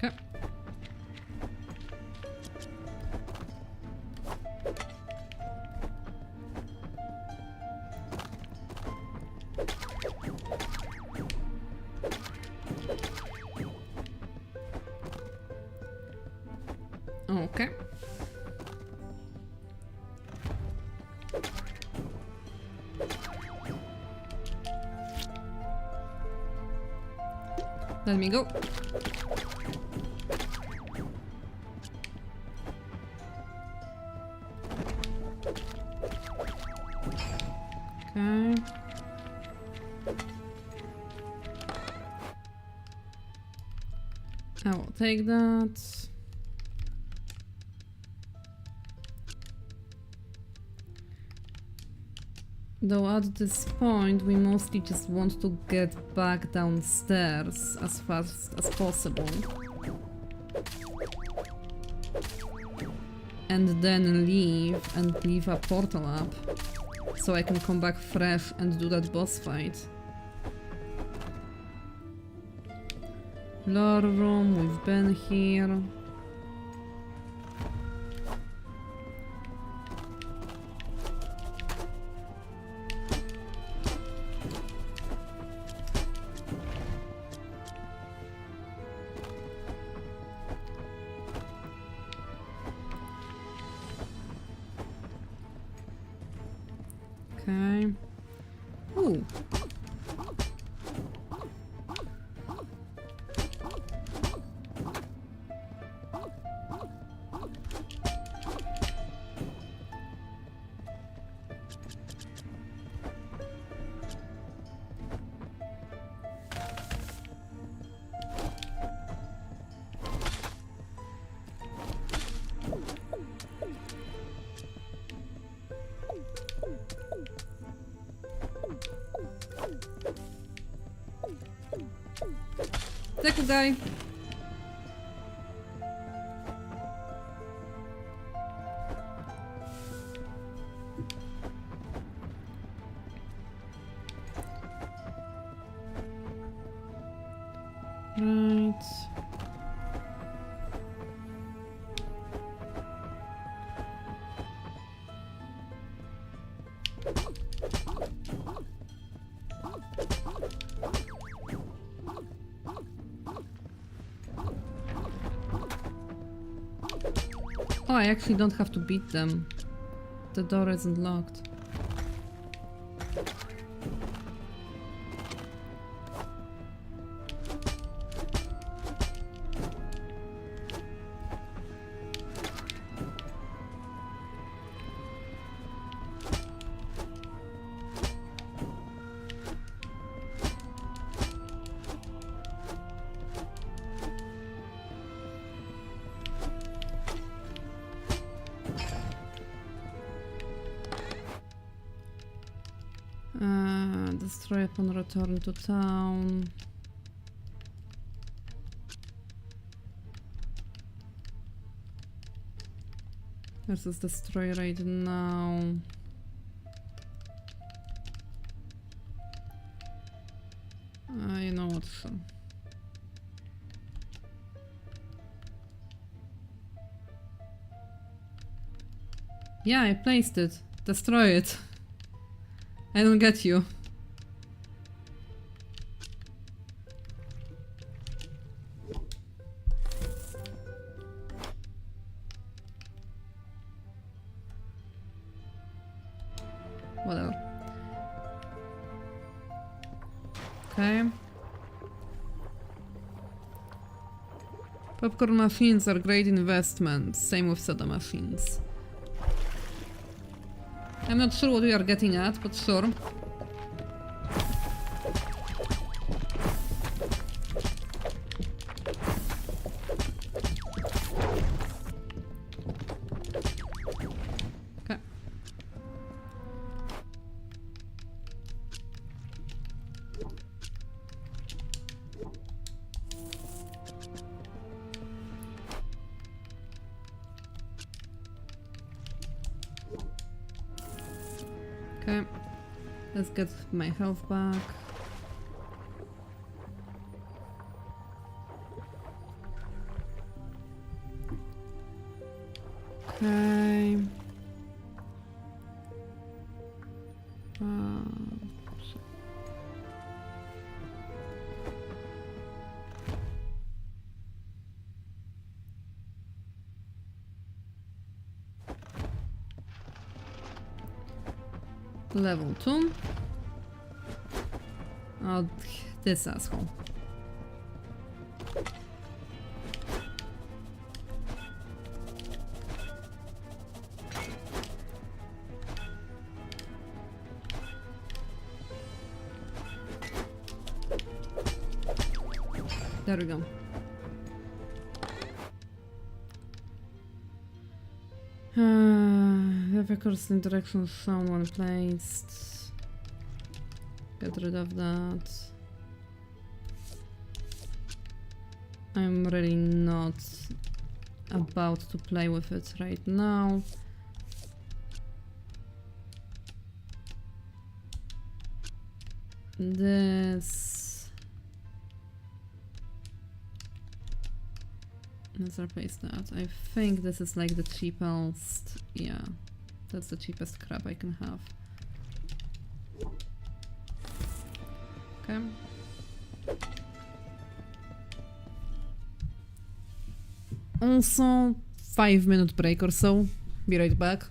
Okay. Okay. Let me go. Okay. I will take that. Though at this point we mostly just want to get back downstairs as fast as possible. And then leave a portal up. So I can come back fresh and do that boss fight. Lore room, we've been here. Okay. Ooh. Deku guy. Right. Oh, I actually don't have to beat them. The door isn't locked. Destroy upon return to town. Versus destroy right now. You know what? Yeah, I placed it. Destroy it. I don't get you. Whatever. Okay. Popcorn machines are great investments. Same with soda machines. I'm not sure what we are getting at, but sure. Okay. Let's get my health back. Okay. Level 2. Oh, this asshole. There we go. The records in direction of someone placed. Get rid of that. I'm really not about to play with it right now. This. Let's replace that. I think this is like the cheapest. Yeah, that's the cheapest crap I can have. Okay. Also, 5-minute break or so. Be right back.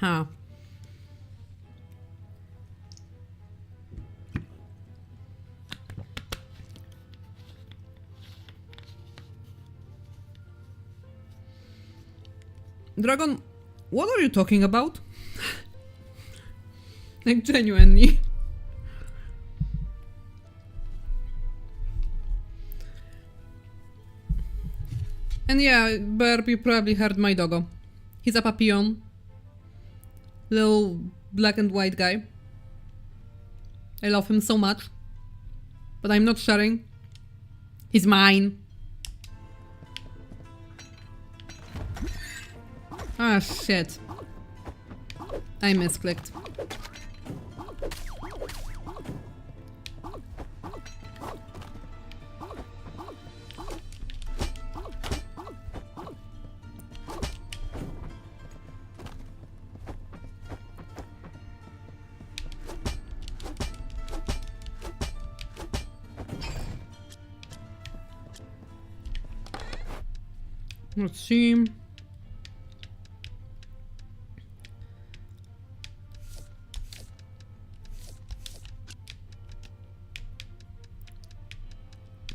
Huh. Dragon, what are you talking about? Like, genuinely. And yeah, Burp, you probably heard my doggo. He's a papillon. Little black and white guy. I love him so much. But I'm not sharing. He's mine. Ah, shit. I misclicked. Let's see.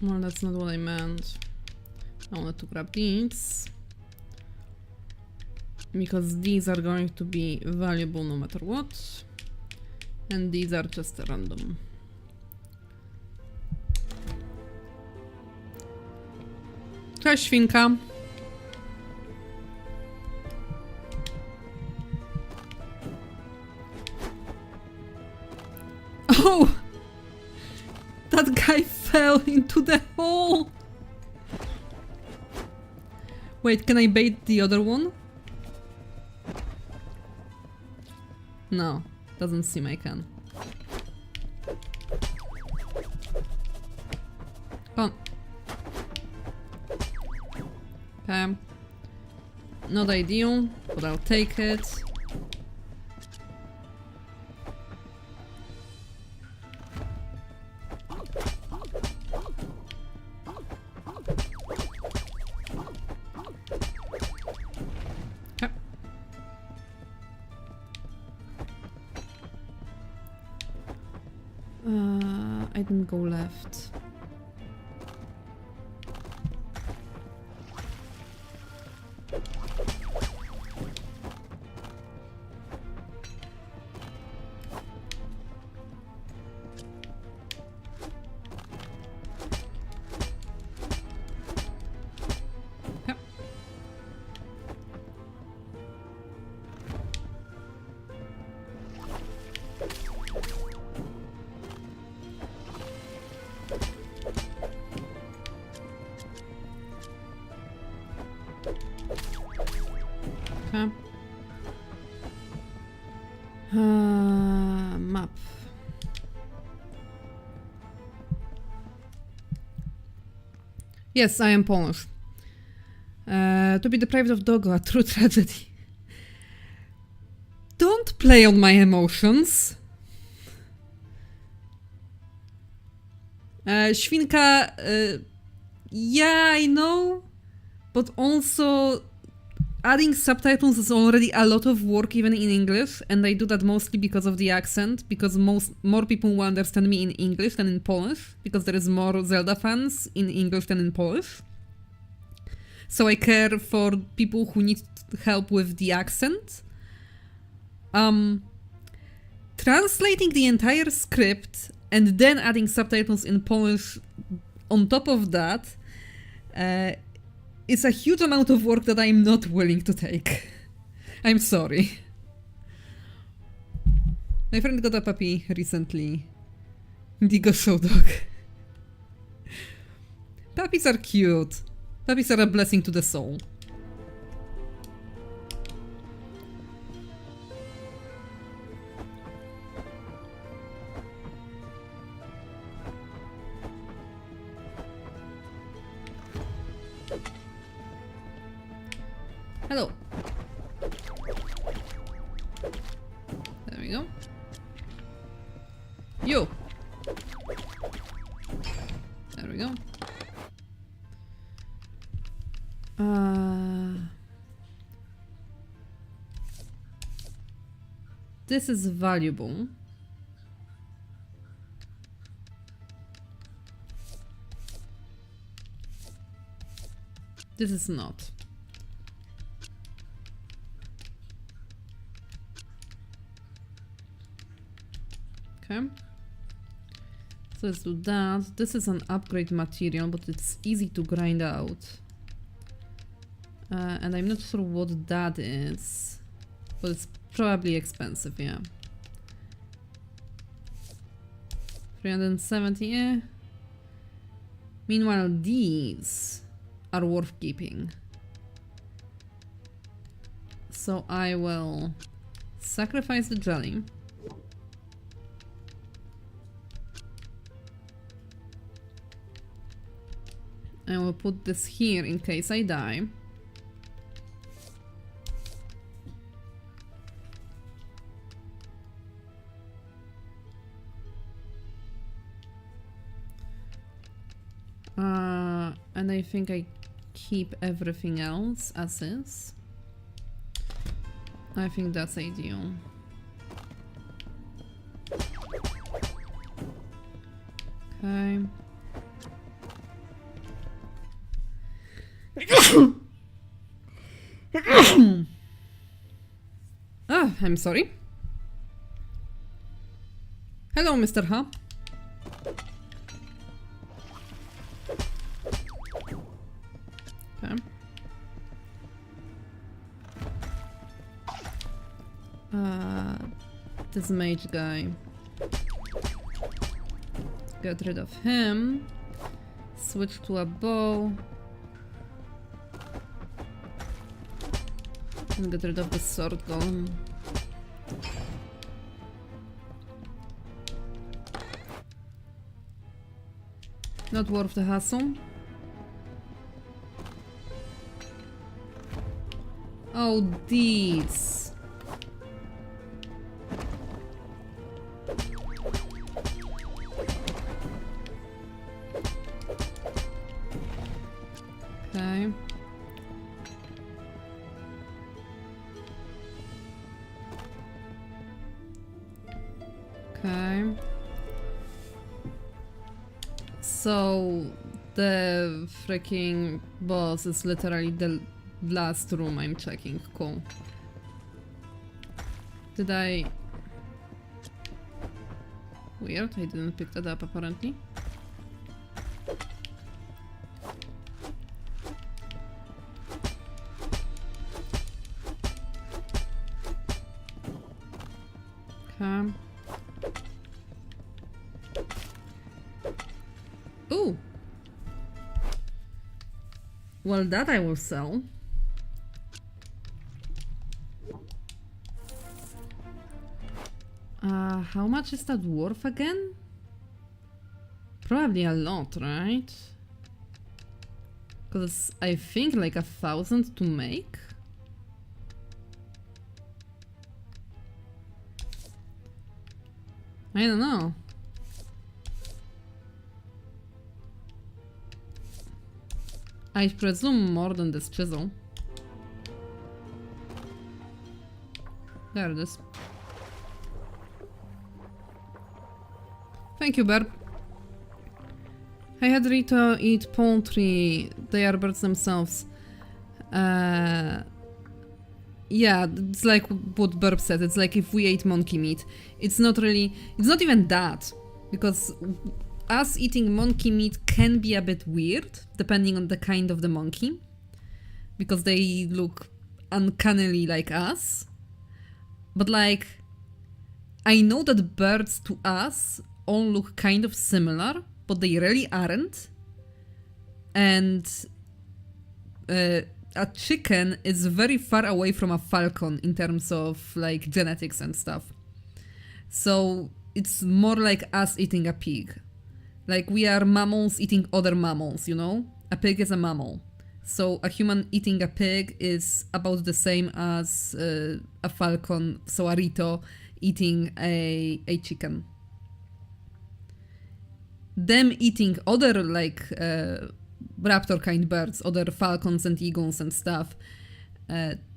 Well, that's not what I meant. I wanted to grab these. Because these are going to be valuable no matter what. And these are just random. Cześć, świnka. Oh! That guy fell into the hole! Wait, can I bait the other one? No, doesn't seem I can. Come on. Okay. Not ideal, but I'll take it. I didn't go left. Yep. Okay. Map. Yes, I am Polish. To be deprived of doggo, a true tragedy. Don't play on my emotions. Świnka, yeah, I know, but also adding subtitles is already a lot of work even in English, and I do that mostly because of the accent, because more people will understand me in English than in Polish, because there is more Zelda fans in English than in Polish. So I care for people who need help with the accent. Translating the entire script and then adding subtitles in Polish on top of that is a huge amount of work that I'm not willing to take. I'm sorry. My friend got a puppy recently. Indigo show dog. Puppies are cute. Puppies are a blessing to the soul. Hello. There we go. You. There we go. this is valuable. This is not. Okay. So let's do that. This is an upgrade material, but it's easy to grind out. And I'm not sure what that is, but it's probably expensive, yeah. 370, yeah. Meanwhile, these are worth keeping. So I will sacrifice the jelly. I will put this here in case I die. And I think I keep everything else as is. I think that's ideal. Okay. Oh, I'm sorry. Hello, Mr. Ha. Okay. This mage guy. Get rid of him. Switch to a bow. And get rid of the sword golem. Not worth the hassle. Oh, these. Okay. Okay. So the freaking boss is literally the last room I'm checking. Cool. Did I... Weird, I didn't pick that up apparently. Okay. Ooh! Well, that I will sell. How much is that worth again? Probably a lot, right? Because I think like 1,000 to make? I don't know. I presume more than this chisel. There it is. Thank you, Burp. I had Rito eat poultry. They are birds themselves. Yeah, it's like what Burp said. It's like if we ate monkey meat. It's not really... It's not even that. Because us eating monkey meat can be a bit weird, depending on the kind of the monkey. Because they look uncannily like us. But like... I know that birds to us all look kind of similar, but they really aren't. And a chicken is very far away from a falcon in terms of like genetics and stuff. So it's more like us eating a pig. Like we are mammals eating other mammals, you know? A pig is a mammal. So a human eating a pig is about the same as a falcon, so a Rito eating a chicken. Them eating other like raptor kind birds, other falcons and eagles and stuff,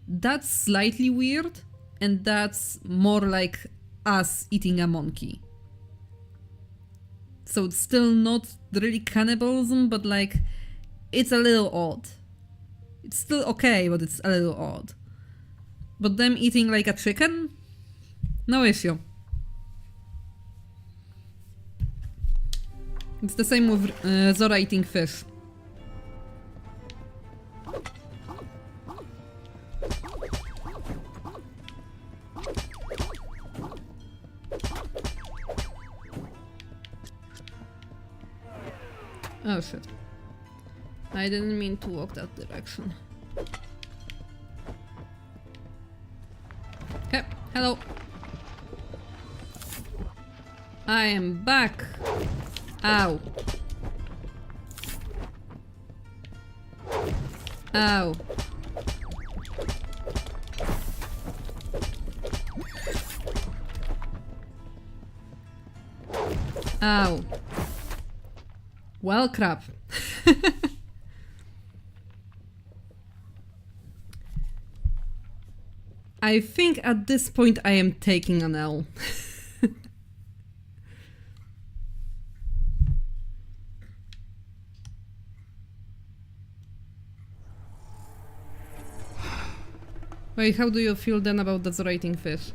that's slightly weird, and that's more like us eating a monkey. So it's still not really cannibalism, but like, it's a little odd. It's still okay, but it's a little odd. But them eating like a chicken? No issue. It's the same with Zora eating fish. Oh shit. I didn't mean to walk that direction. Okay, hello. I am back. Ow. Ow. Ow. Well, crap. I think at this point I am taking an L. Wait, how do you feel then about the Zora eating fish?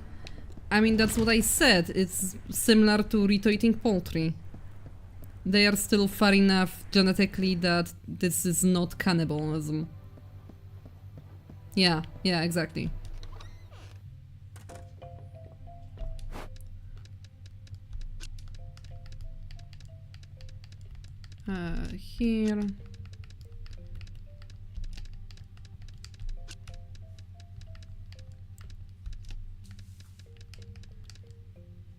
I mean, that's what I said. It's similar to Rito eating poultry. They are still far enough genetically that this is not cannibalism. Yeah, exactly. Here.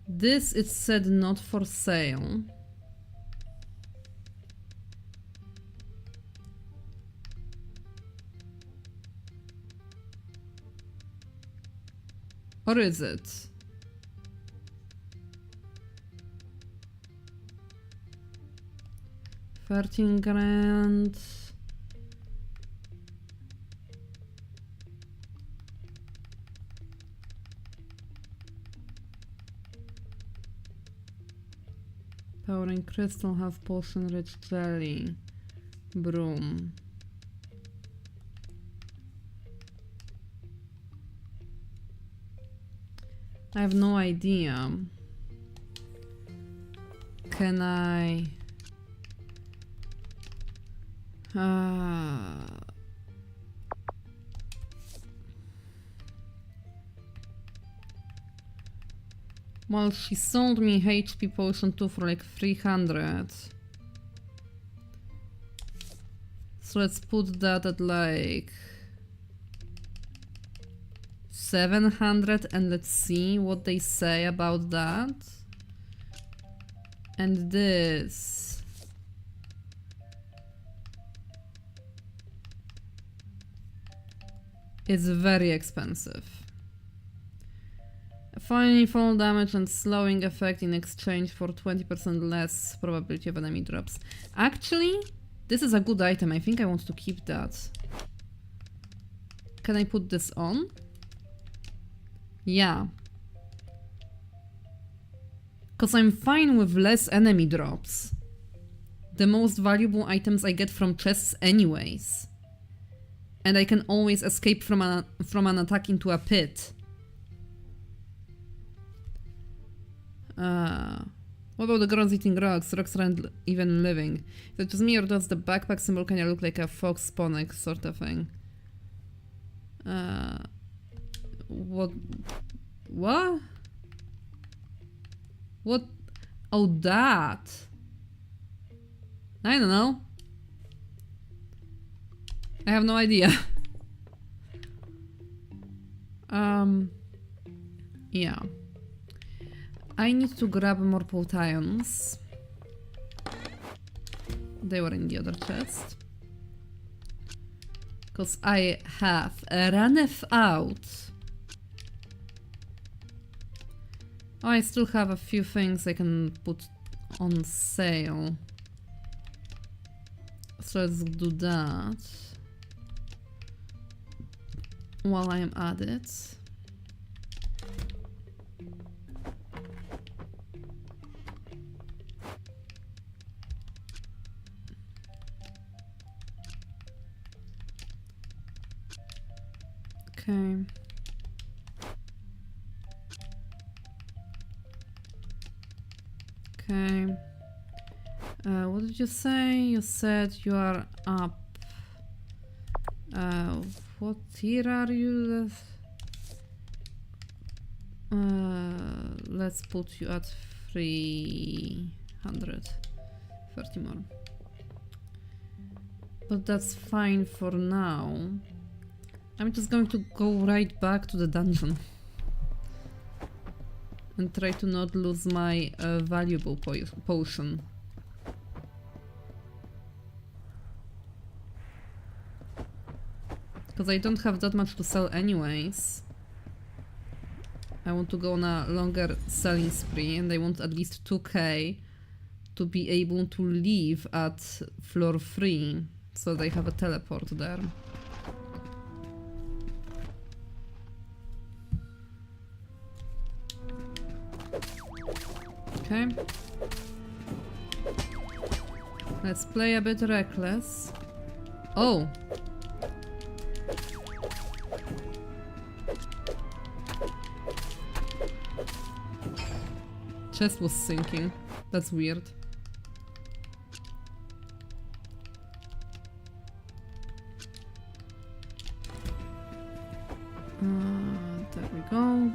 This is said not for sale. Or is it? $13,000. Powering crystal, half potion, rich jelly, broom. I have no idea. Can I? Well, she sold me HP potion 2 for like 300. So let's put that at like 700 and let's see what they say about that. And this. Is very expensive. Finally, fall damage and slowing effect in exchange for 20% less probability of enemy drops. Actually, this is a good item. I think I want to keep that. Can I put this on? Yeah. Because I'm fine with less enemy drops. The most valuable items I get from chests anyways. And I can always escape from an attack into a pit. What about the girls eating rocks? Rocks aren't even living. Is it just me or does the backpack symbol kind of look like a fox sponic sort of thing? What? What? What? Oh, that. I don't know. I have no idea. Yeah. I need to grab more potions. They were in the other chest. Because I have runneth out. Oh, I still have a few things I can put on sale. So let's do that. While I am at it. Okay. Okay. What did you say? You said you are up. What tier are you? Let's put you at 300. 30 more. But that's fine for now. I'm just going to go right back to the dungeon. And try to not lose my valuable potion. Because I don't have that much to sell anyways. I want to go on a longer selling spree and I want at least 2k to be able to leave at floor 3 so they have a teleport there. Okay. Let's play a bit reckless. Oh! Chest was sinking. That's weird. There we go.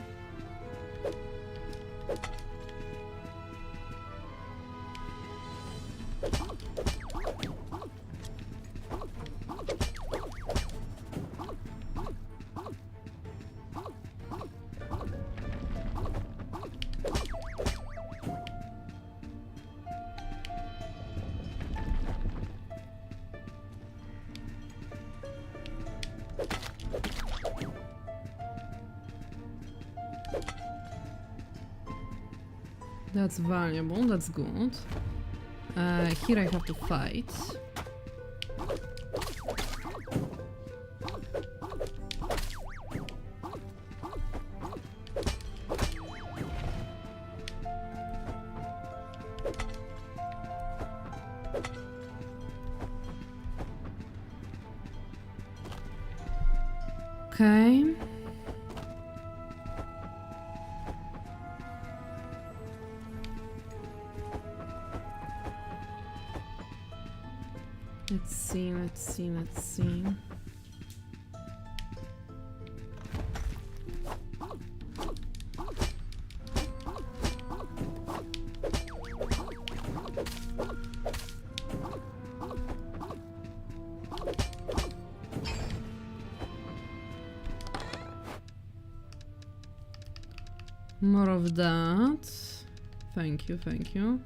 That's valuable, that's good. Here I have to fight. Okay. Let's see, let's see, let's see. More of that. Thank you, thank you.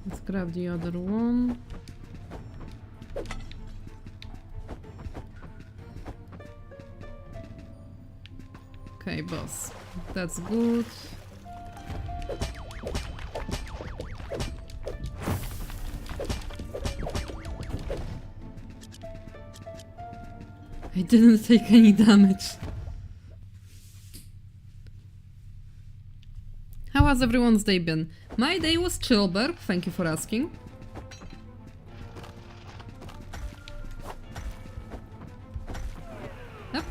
Let's grab the other one. Okay, boss. That's good. I didn't take any damage. How has everyone's day been? My day was chill, Burp. Thank you for asking. Yep.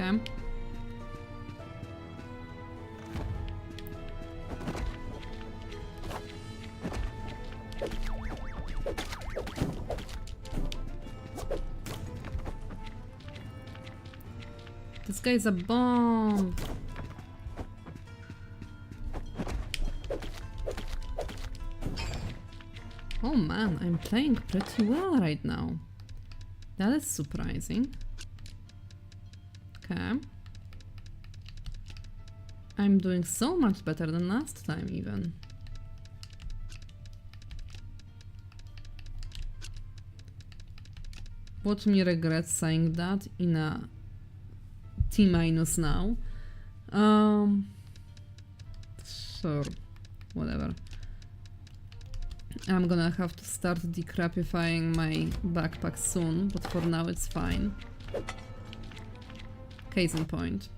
Okay. This guy's a bomb. Oh man, I'm playing pretty well right now. That is surprising. Okay. I'm doing so much better than last time even. Watch me regret saying that in a T- now. Sure, whatever. I'm gonna have to start decrapifying my backpack soon, but for now it's fine. Case in point.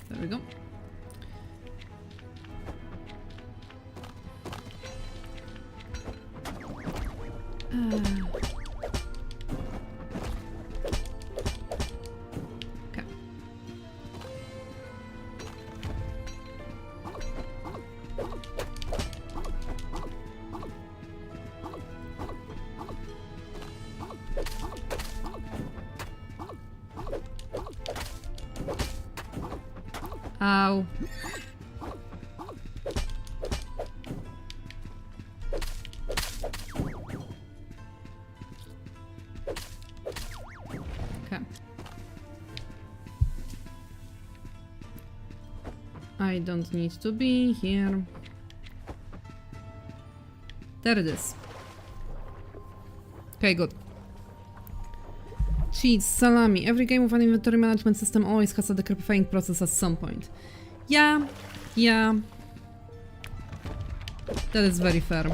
There we go. Okay. Ow. Okay. I don't need to be here. There it is. Okay, good. Cheese, salami. Every game with an inventory management system always has a decrapifying process at some point. Yeah, yeah. That is very fair.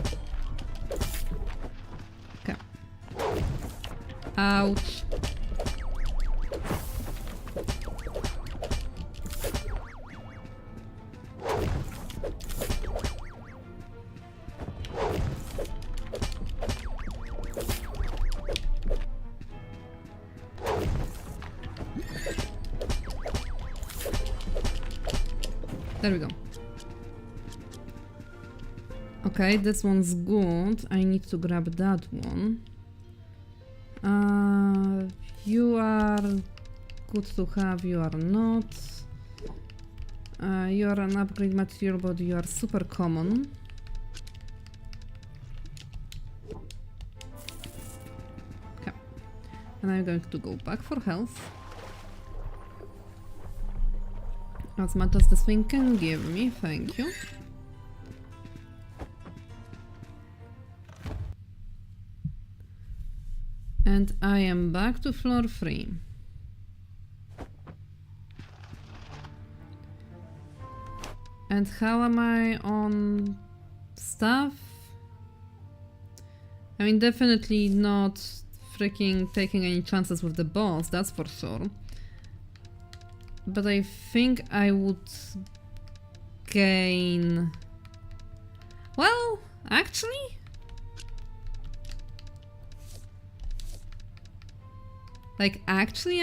Okay. Ouch. There we go. Okay, this one's good. I need to grab that one. You are good to have, you are not. You are an upgrade material, but you are super common. Okay. And I'm going to go back for health. As much as this thing can give me, thank you. And I am back to floor 3. And how am I on stuff? I mean, definitely not freaking taking any chances with the boss, that's for sure. But I think I would gain... Well, actually... Like, actually?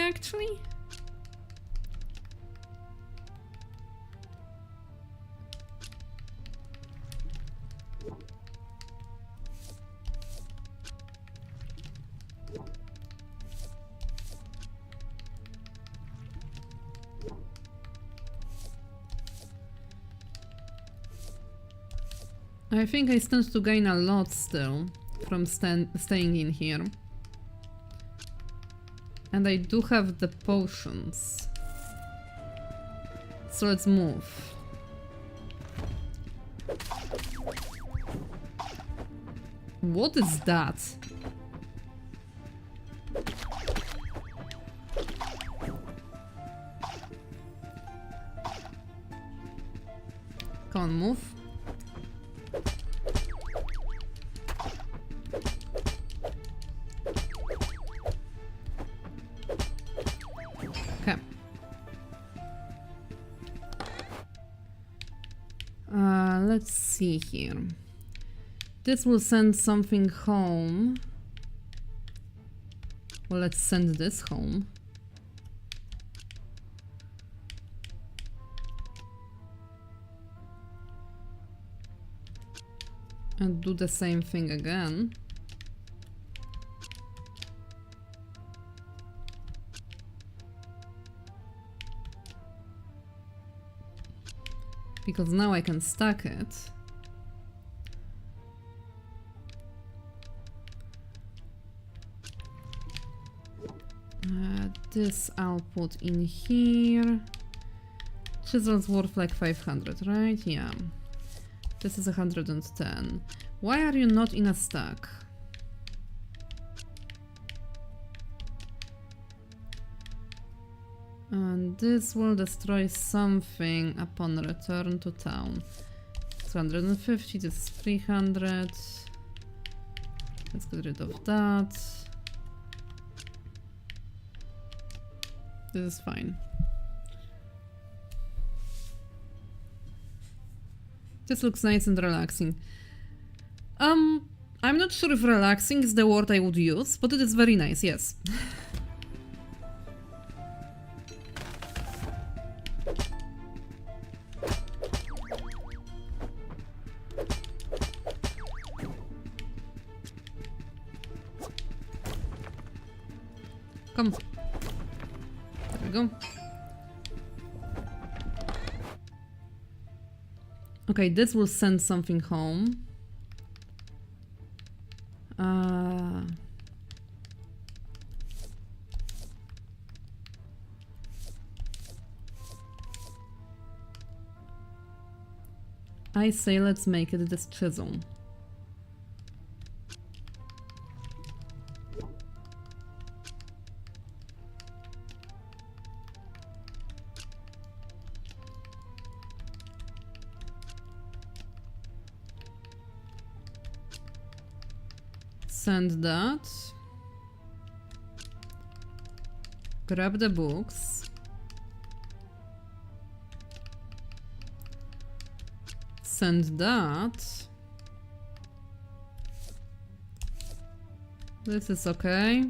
I think I stand to gain a lot still from staying in here. And I do have the potions. So let's move. What is that? Come on, move. Okay. Let's see here. This will send something home. Well, let's send this home. And do the same thing again. Because now I can stack it. this I'll put in here. Chisel's worth like 500, right? Yeah. This is 110. Why are you not in a stack? And this will destroy something upon return to town. 250, this is 300. Let's get rid of that. This is fine. This looks nice and relaxing. I'm not sure if relaxing is the word I would use, but it is very nice, yes. Come. There we go. Okay, this will send something home. I say let's make it this chisel. Send that. Grab the books. Send that. This is okay.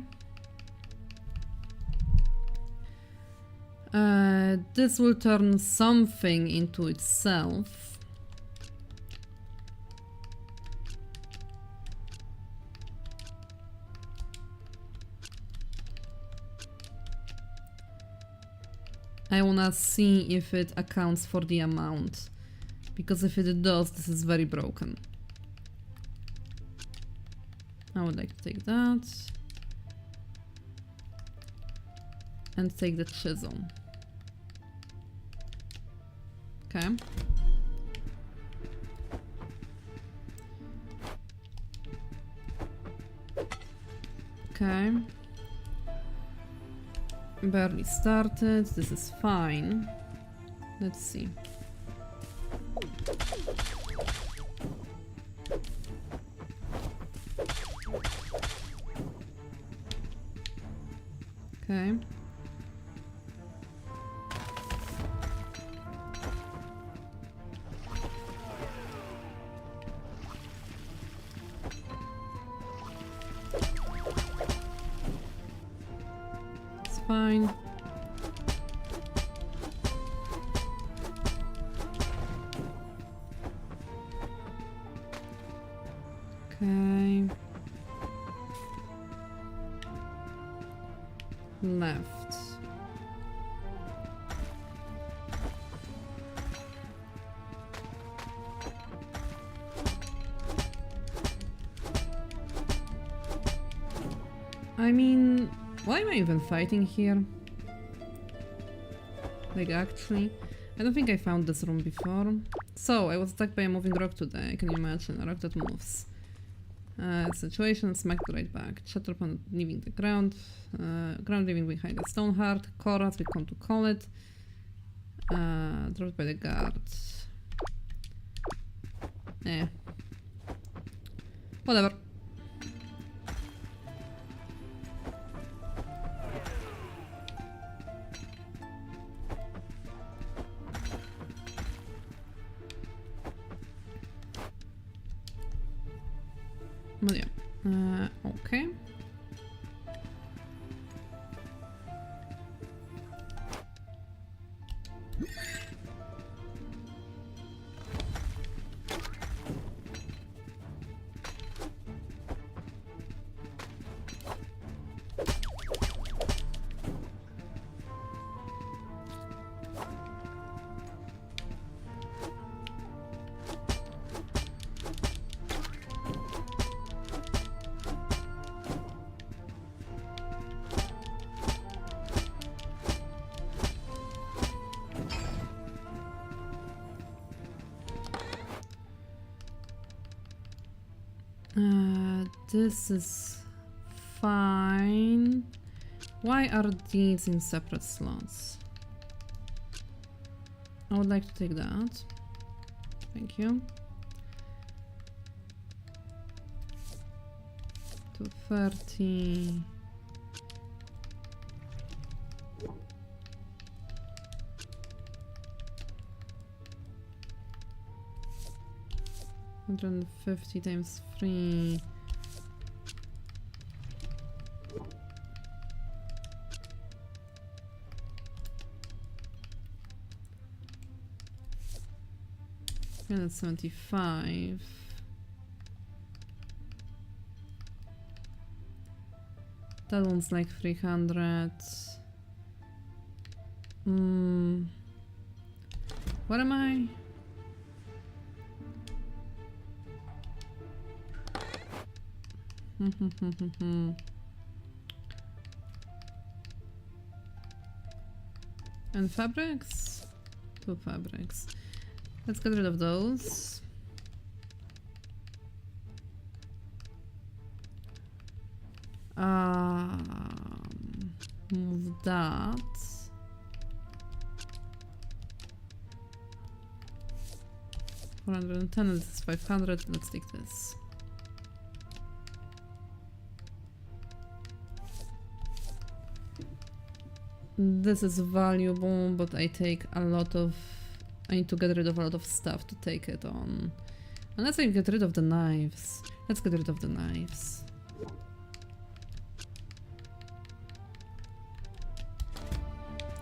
This will turn something into itself. I wanna see if it accounts for the amount, because if it does, this is very broken. I would like to take that and take the chisel. Okay. Okay. Barely started. This is fine. Let's see. Okay. It's fine. Okay. Left. I mean, why am I even fighting here? Like, actually, I don't think I found this room before. So, I was attacked by a moving rock today. Can you imagine? A rock that moves. Situation, smacked right back. Shatter upon leaving the ground. Ground leaving behind a stone heart. Core, as we come to call it. Dropped by the guard. Eh. Whatever. But yeah. Okay. This is fine. Why are these in separate slots? I would like to take that. Thank you. 230. $150 times 3. And that's 75. That one's like 300. What am I? And fabrics? 2 fabrics. Let's get rid of those. Move that. $410, this is 500. Let's take this. This is valuable, but I take a lot of... I need to get rid of a lot of stuff to take it on. Unless I get rid of the knives. Let's get rid of the knives.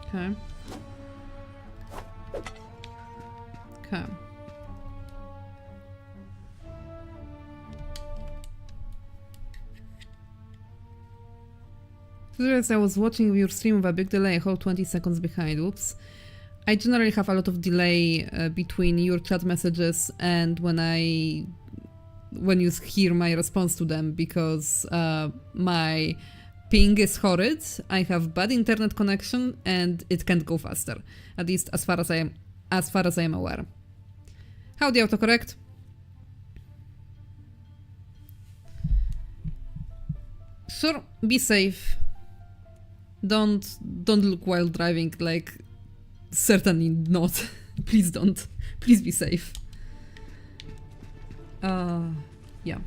Okay. Okay. As I was watching your stream with a big delay, a whole 20 seconds behind. Oops. I generally have a lot of delay between your chat messages and when you hear my response to them, because my ping is horrid, I have bad internet connection, and it can't go faster. At least as far as I am aware. Howdy, autocorrect. Sure, be safe. Don't look while driving, like, certainly not. Please don't. Please be safe. Yeah.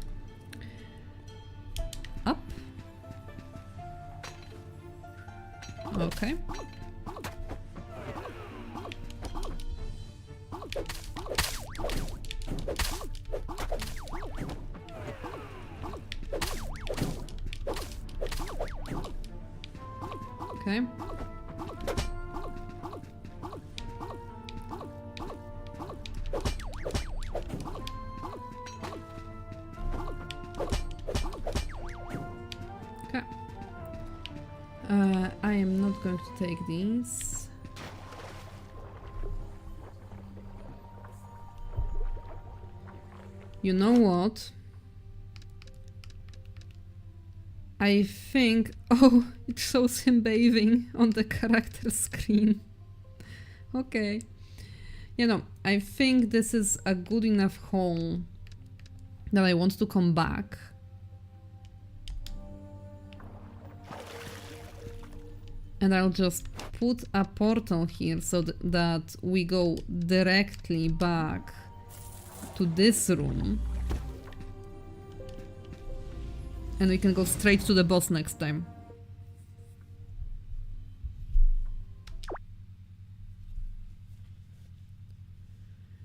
Up. Okay. Okay. Okay. I am not going to take these. You know what? I think... Oh, it shows him bathing on the character screen. Okay. You know, I think this is a good enough haul that I want to come back. And I'll just put a portal here so that we go directly back to this room. And we can go straight to the boss next time.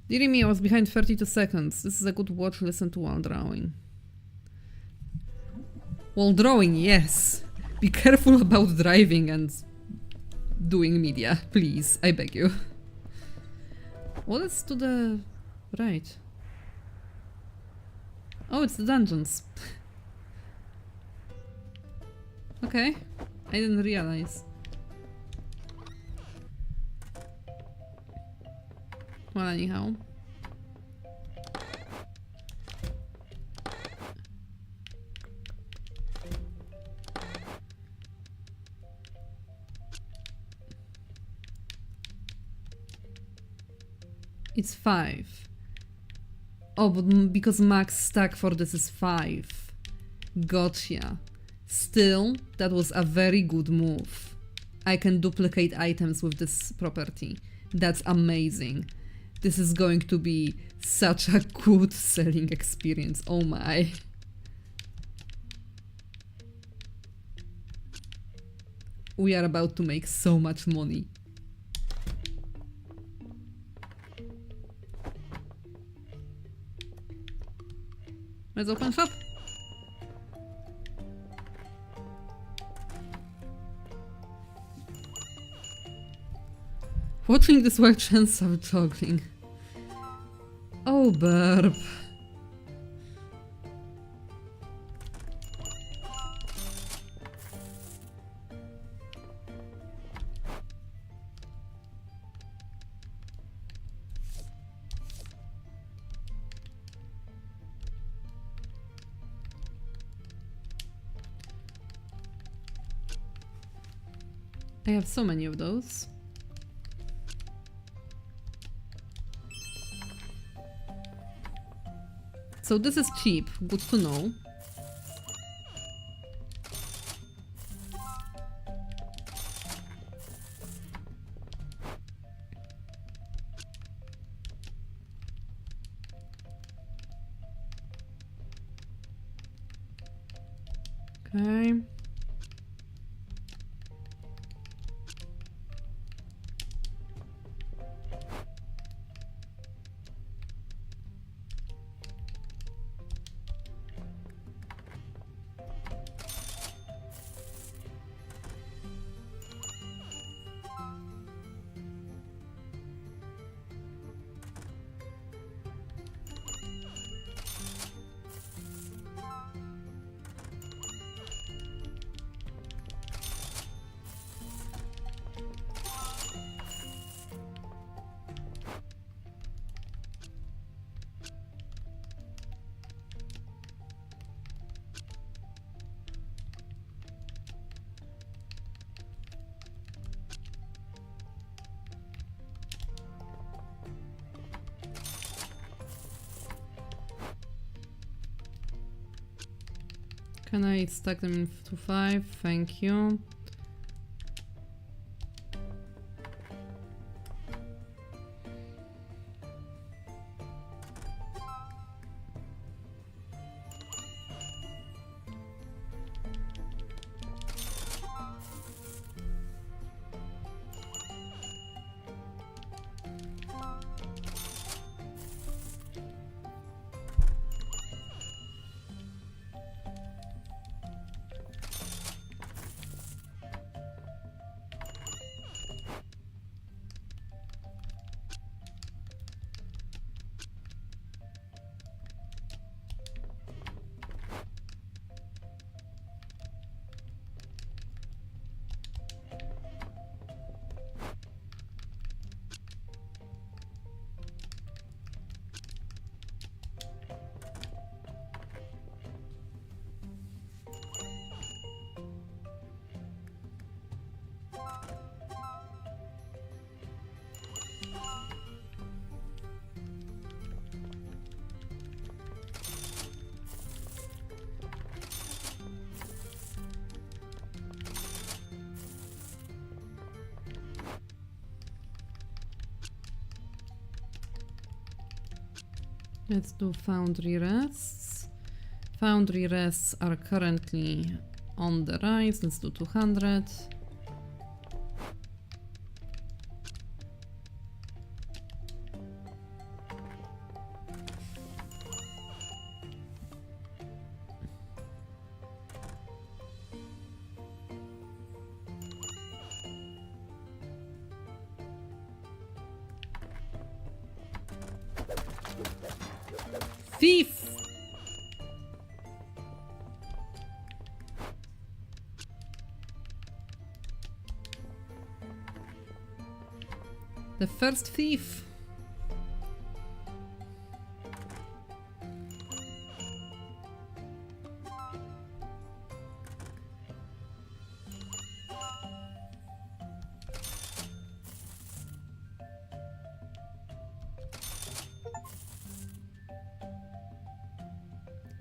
Dear me, I was behind 32 seconds. This is a good watch, listen to while drawing. While drawing, yes. Be careful about driving and doing media, please. I beg you. What is to the right? Oh, it's the dungeons. Okay, I didn't realize. Well, anyhow. It's 5. Oh, but because max stack for this is 5. Gotcha. Still, that was a very good move. I can duplicate items with this property. That's amazing. This is going to be such a good selling experience. Oh my. We are about to make so much money. Let's open shop. Watching this while chance are juggling. Oh, burp. I have so many of those. So this is cheap, good to know. Okay. Can I stack them into 5? Thank you. Let's do foundry rests. Foundry rests are currently on the rise. Let's do 200. Thief! The first thief.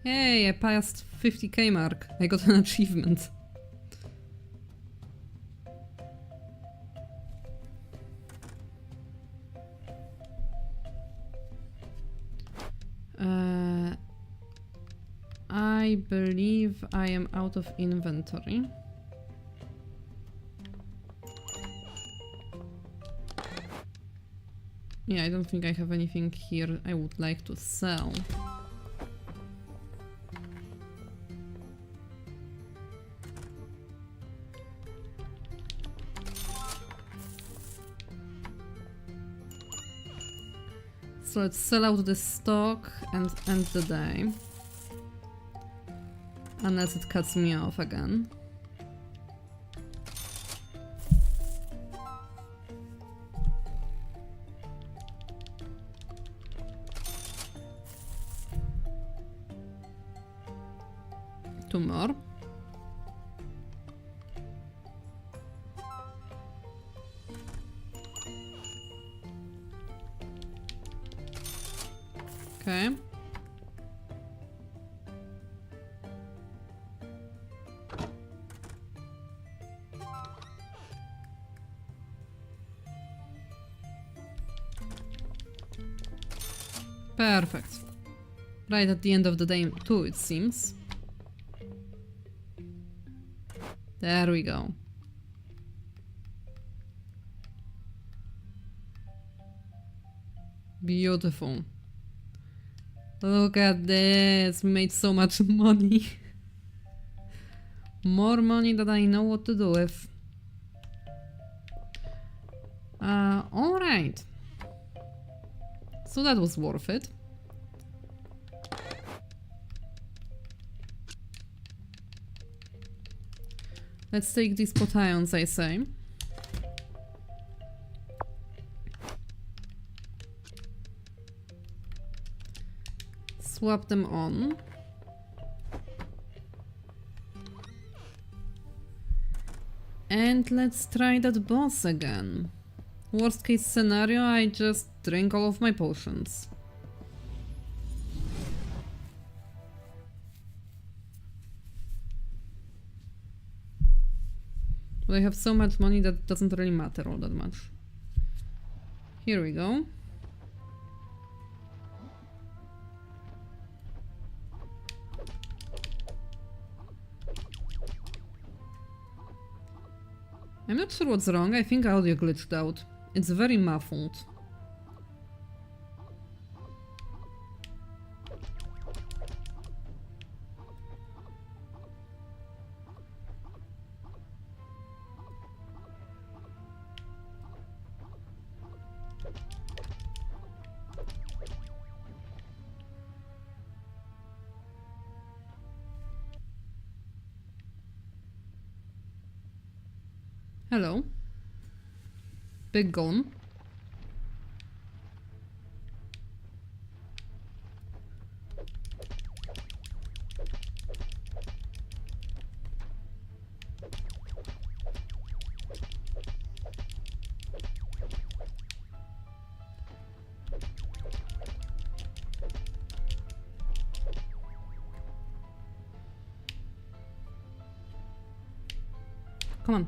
Hey, I passed 50k mark. I got an achievement. I believe I am out of inventory. Yeah, I don't think I have anything here I would like to sell. So let's sell out the stock and end the day. Unless it cuts me off again. Two more. Okay. Perfect. Right at the end of the day too, it seems. There we go. Beautiful. Look at this. We made so much money. More money than I know what to do with. Alright. So that was worth it. Let's take these potions, I say. Swap them on. And let's try that boss again. Worst case scenario, I just drink all of my potions. But I have so much money that it doesn't really matter all that much. Here we go. I'm not sure what's wrong. I think audio glitched out. It's very muffled. Hello. Big gun. Come on.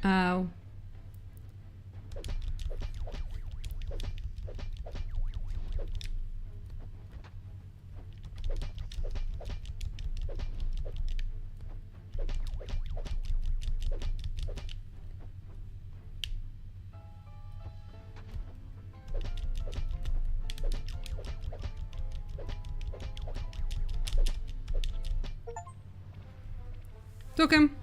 Ow. Took him.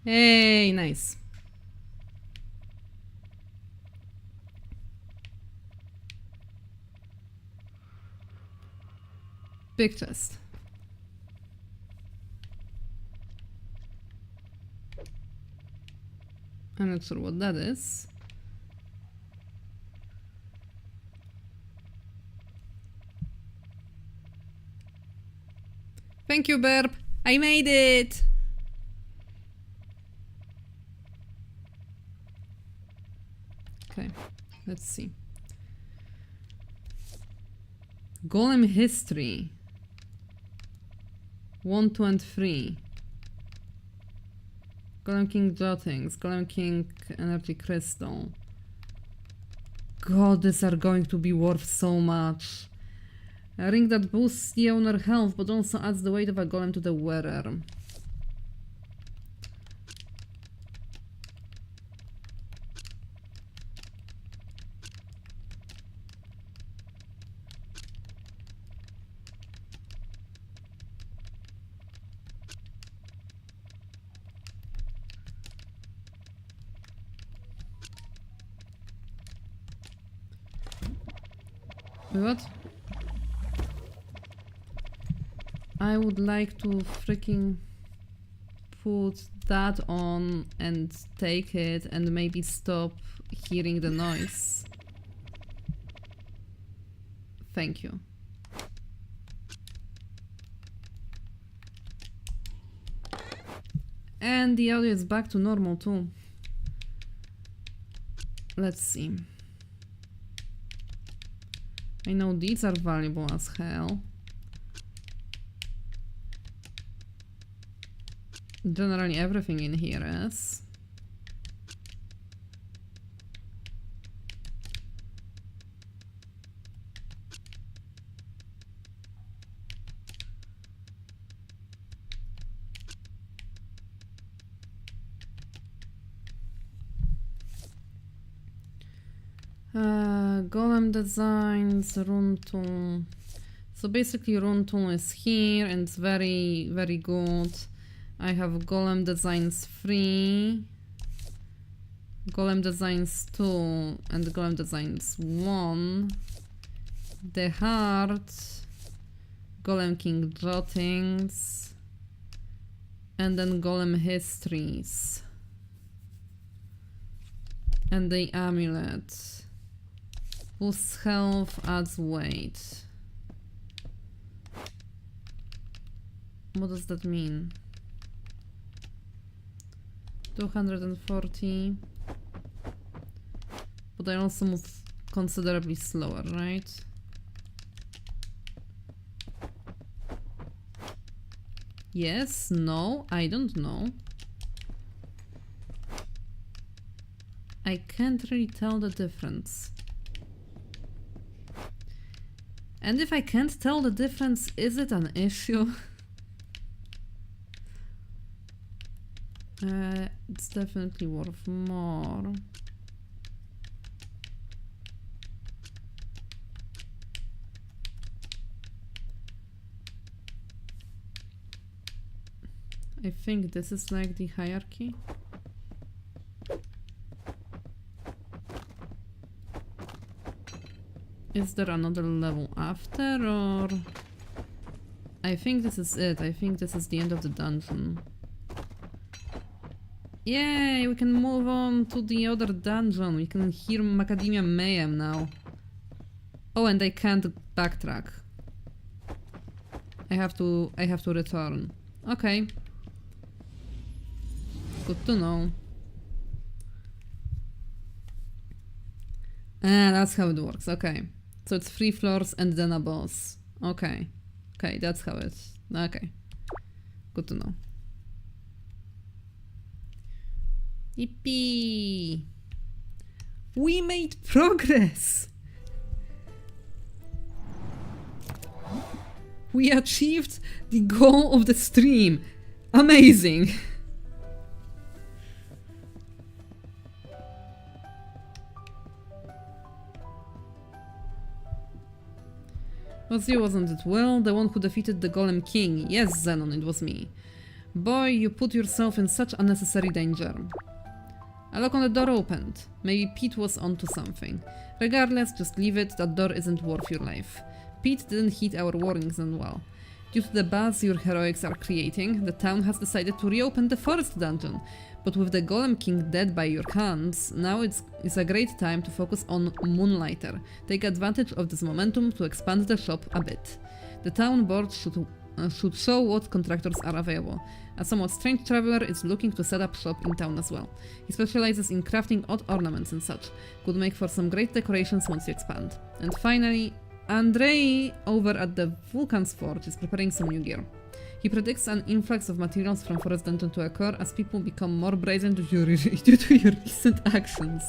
Hey, nice. Big chest. I'm not sure what that is. Thank you, Burp. I made it! Okay, let's see. Golem history. 1, 2, and 3. Golem King Jottings. Golem King Energy Crystal. God, these are going to be worth so much. A ring that boosts the owner health, but also adds the weight of a golem to the wearer. What? I would like to freaking put that on and take it and maybe stop hearing the noise. Thank you. And the audio is back to normal too. Let's see. I know these are valuable as hell. Generally everything in here is. Golem designs, rune tool. So basically rune tool is here and it's very, very good. I have Golem Designs 3, Golem Designs 2, and Golem Designs 1. The Heart, Golem King Jottings, and then Golem Histories. And the Amulet. Boosts health, adds weight. What does that mean? 240, but I also move considerably slower, right? Yes, no, I don't know. I can't really tell the difference. And if I can't tell the difference, is it an issue? It's definitely worth more. I think this is like the hierarchy. Is there another level after, or... I think this is it. I think this is the end of the dungeon. Yay, we can move on to the other dungeon. We can hear Macadamia Mayhem now. Oh, and I can't backtrack. I have to return. Okay. Good to know. Ah, that's how it works. Okay. So it's 3 floors and then a boss. Okay. Okay, that's how it's... Okay. Good to know. Yippee! We made progress! We achieved the goal of the stream! Amazing! Was you, wasn't it? Well, the one who defeated the Golem King. Yes, Xenon, it was me. Boy, you put yourself in such unnecessary danger. A lock on the door opened. Maybe Pete was onto something. Regardless, just leave it. That door isn't worth your life. Pete didn't heed our warnings and well. Due to the buzz your heroics are creating, the town has decided to reopen the forest dungeon. But with the Golem King dead by your hands, now it's a great time to focus on Moonlighter. Take advantage of this momentum to expand the shop a bit. The town board should show what contractors are available. A somewhat strange traveler is looking to set up shop in town as well. He specializes in crafting odd ornaments and such. Could make for some great decorations once you expand. And finally, Andrei over at the Vulcan's Forge is preparing some new gear. He predicts an influx of materials from Forest Dungeon to occur as people become more brazen due to your recent actions.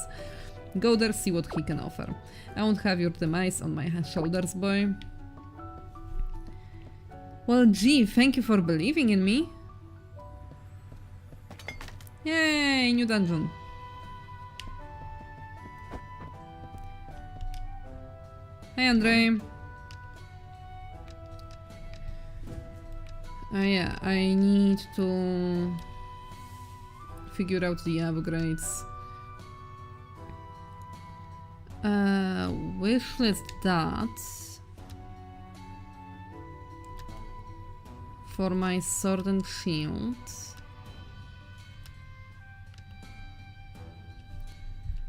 Go there, see what he can offer. I won't have your demise on my shoulders, boy. Well, gee, thank you for believing in me. Yay, new dungeon. Hey, Andrei. Yeah, I need to figure out the upgrades. Wishlist that for my sword and shield.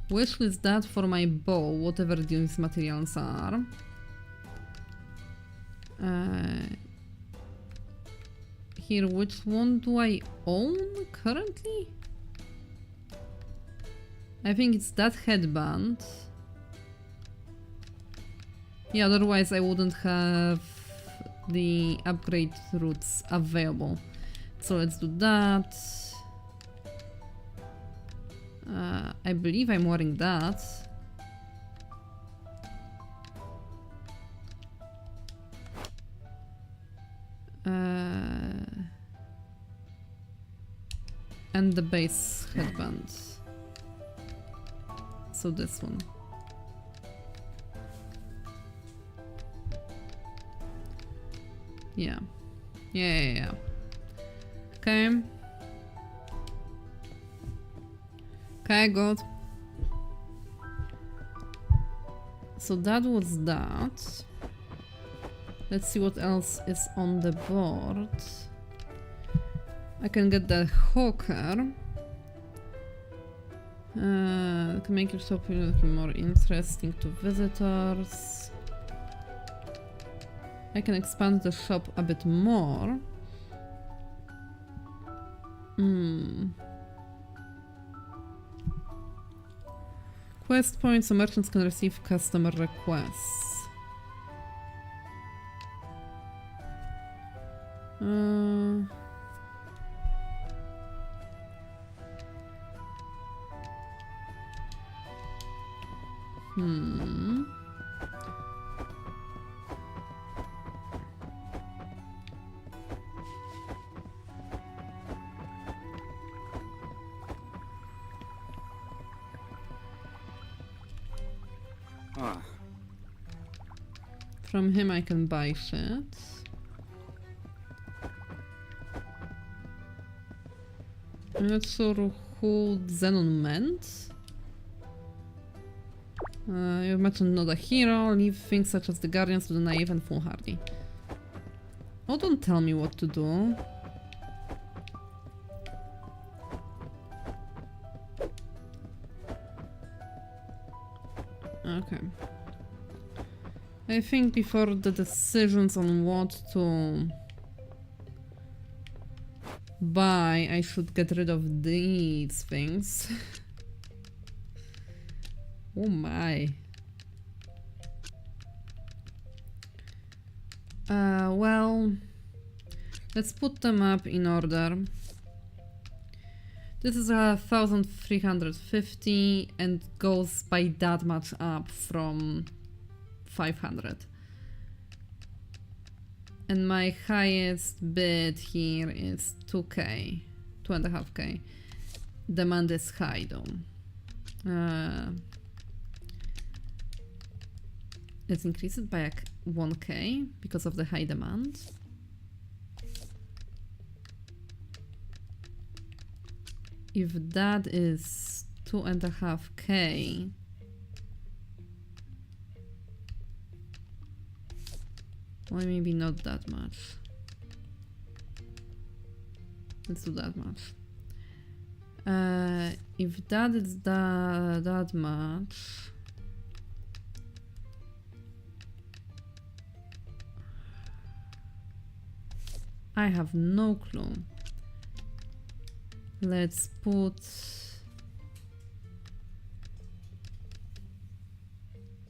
Wishlist that for my bow, whatever these materials are. Here, which one do I own currently? I think it's that headband. Yeah, otherwise I wouldn't have the upgrade routes available. So let's do that. I believe I'm wearing that. And the base headband. So this one. Yeah. Yeah. Okay. Okay, good. So that was that. Let's see what else is on the board. I can get the hawker. Can make your shop look more interesting to visitors. I can expand the shop a bit more. Quest points, so merchants can receive customer requests. From him I can buy shit. I'm not sure who Xenon meant. You mentioned not a hero, leave things such as the guardians to the naive and foolhardy. Oh, don't tell me what to do. Okay. I think before the decisions on what to buy, I should get rid of these things. Oh my. Well, let's put them up in order. This is 1,350 and goes by that much up from 500. And my highest bid here is 2k, 2.5k. Demand is high though. Let's increase it by 1k because of the high demand. If that is 2.5k, Well, maybe not that much. Let's do that much. If that is that much... I have no clue. Let's put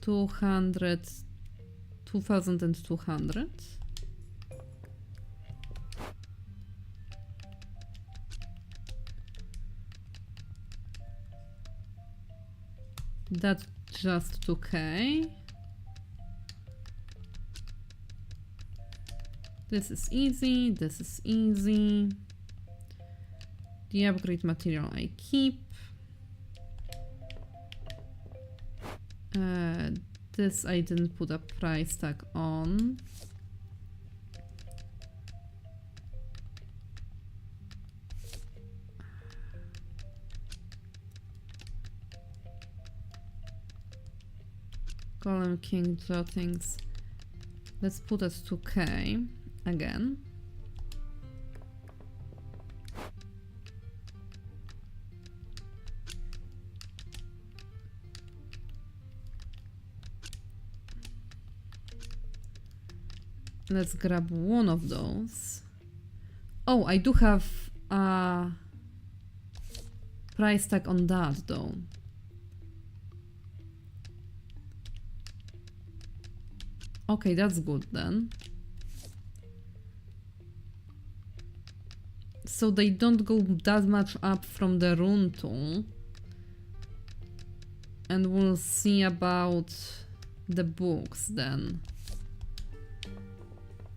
200, 2200. That's just 2k. This is easy, this is easy. The upgrade material I keep. This I didn't put a price tag on. Golem King Jottings. Let's put it 2k again. Let's grab one of those. Oh, I do have a price tag on that though. Okay, that's good then. So they don't go that much up from the rune tool. And we'll see about the books then.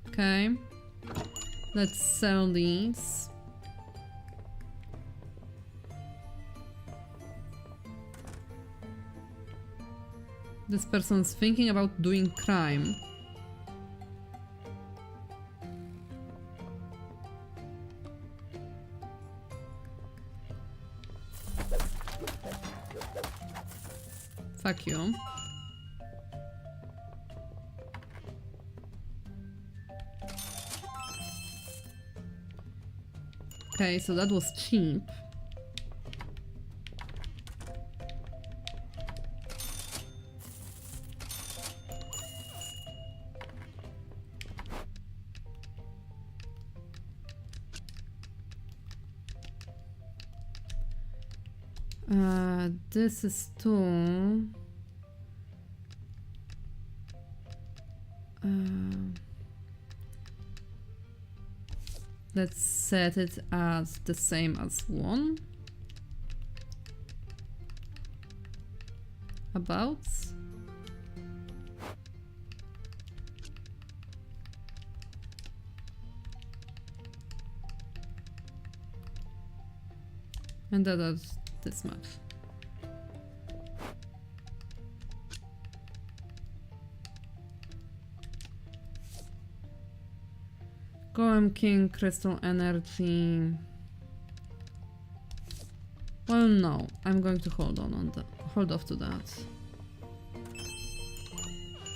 Okay, let's sell these. This person's thinking about doing crime. Fuck you. Okay, so that was cheap. This is too... let's set it as the same as 1. About. And that is this much. Golem King, Crystal Energy. Well, no, I'm going to hold off to that.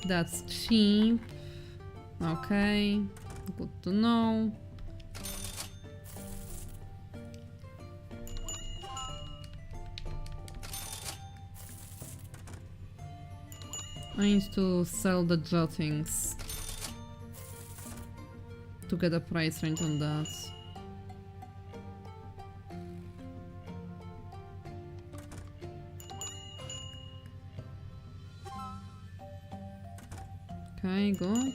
That's cheap. Okay, good to know. I need to sell the jottings to get a price range on that. Okay, good.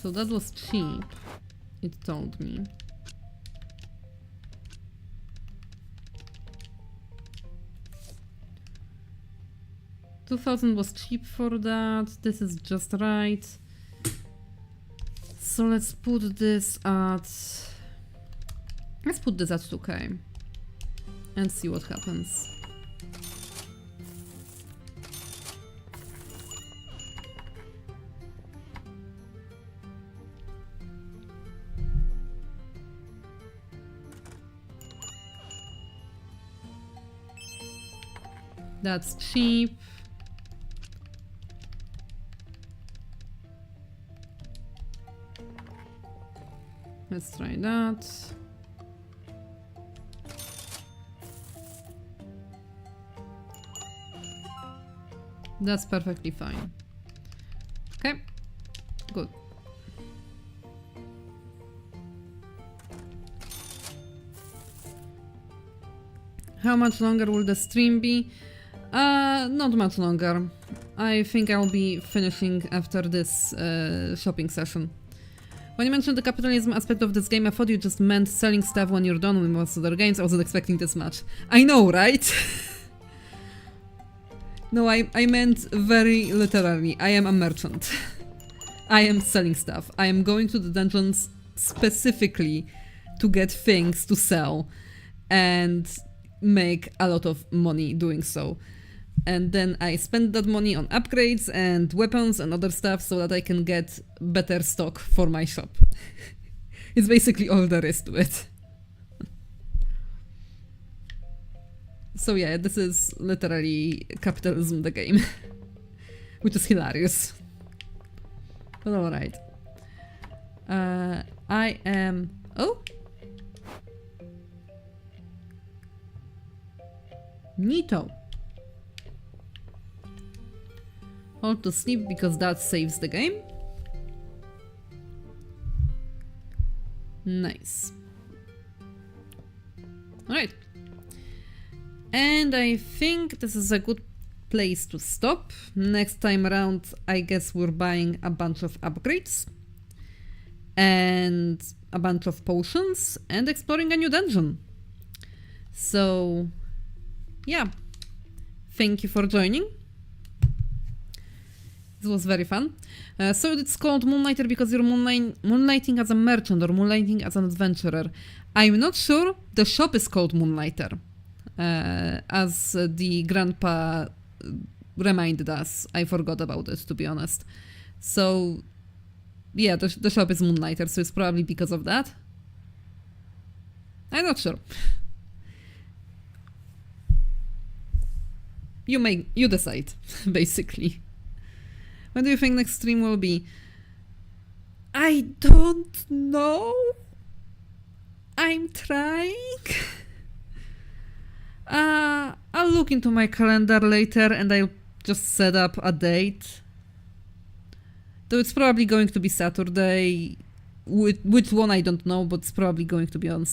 So that was cheap, it told me. $2,000 was cheap for that. This is just right. So let's put this at... Let's put this at 2k and see what happens. That's cheap. Let's try that. That's perfectly fine. Okay, good. How much longer will the stream be? Not much longer. I think I'll be finishing after this shopping session. When you mentioned the capitalism aspect of this game, I thought you just meant selling stuff when you're done with most other games. I wasn't expecting this much. I know, right? No, I meant very literally. I am a merchant. I am selling stuff. I am going to the dungeons specifically to get things to sell and make a lot of money doing so. And then I spend that money on upgrades and weapons and other stuff so that I can get better stock for my shop. It's basically all there is to it. So yeah, this is literally capitalism the game. Which is hilarious. But alright. I am... Oh! Neato. Hold to sleep because that saves the game. Nice. Alright. And I think this is a good place to stop. Next time around, I guess we're buying a bunch of upgrades. And a bunch of potions. And exploring a new dungeon. So, yeah. Thank you for joining. This was very fun. So it's called Moonlighter because you're moonlighting as a merchant or moonlighting as an adventurer. I'm not sure. The shop is called Moonlighter. As the grandpa reminded us. I forgot about it, to be honest. So, yeah, the shop is Moonlighter, so it's probably because of that. I'm not sure. You decide, basically. When do you think next stream will be? I don't know. I'm trying. I'll look into my calendar later and I'll just set up a date. Though it's probably going to be Saturday. Which one I don't know, but it's probably going to be on a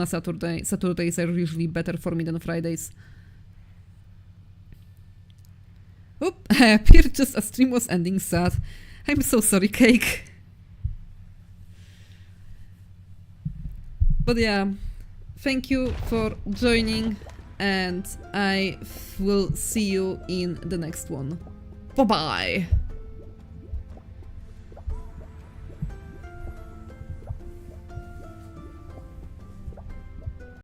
Saturday. Saturdays are usually better for me than Fridays. Oop, I appeared just as stream was ending sad. I'm so sorry, Cake. But yeah, thank you for joining and I will see you in the next one. Bye-bye!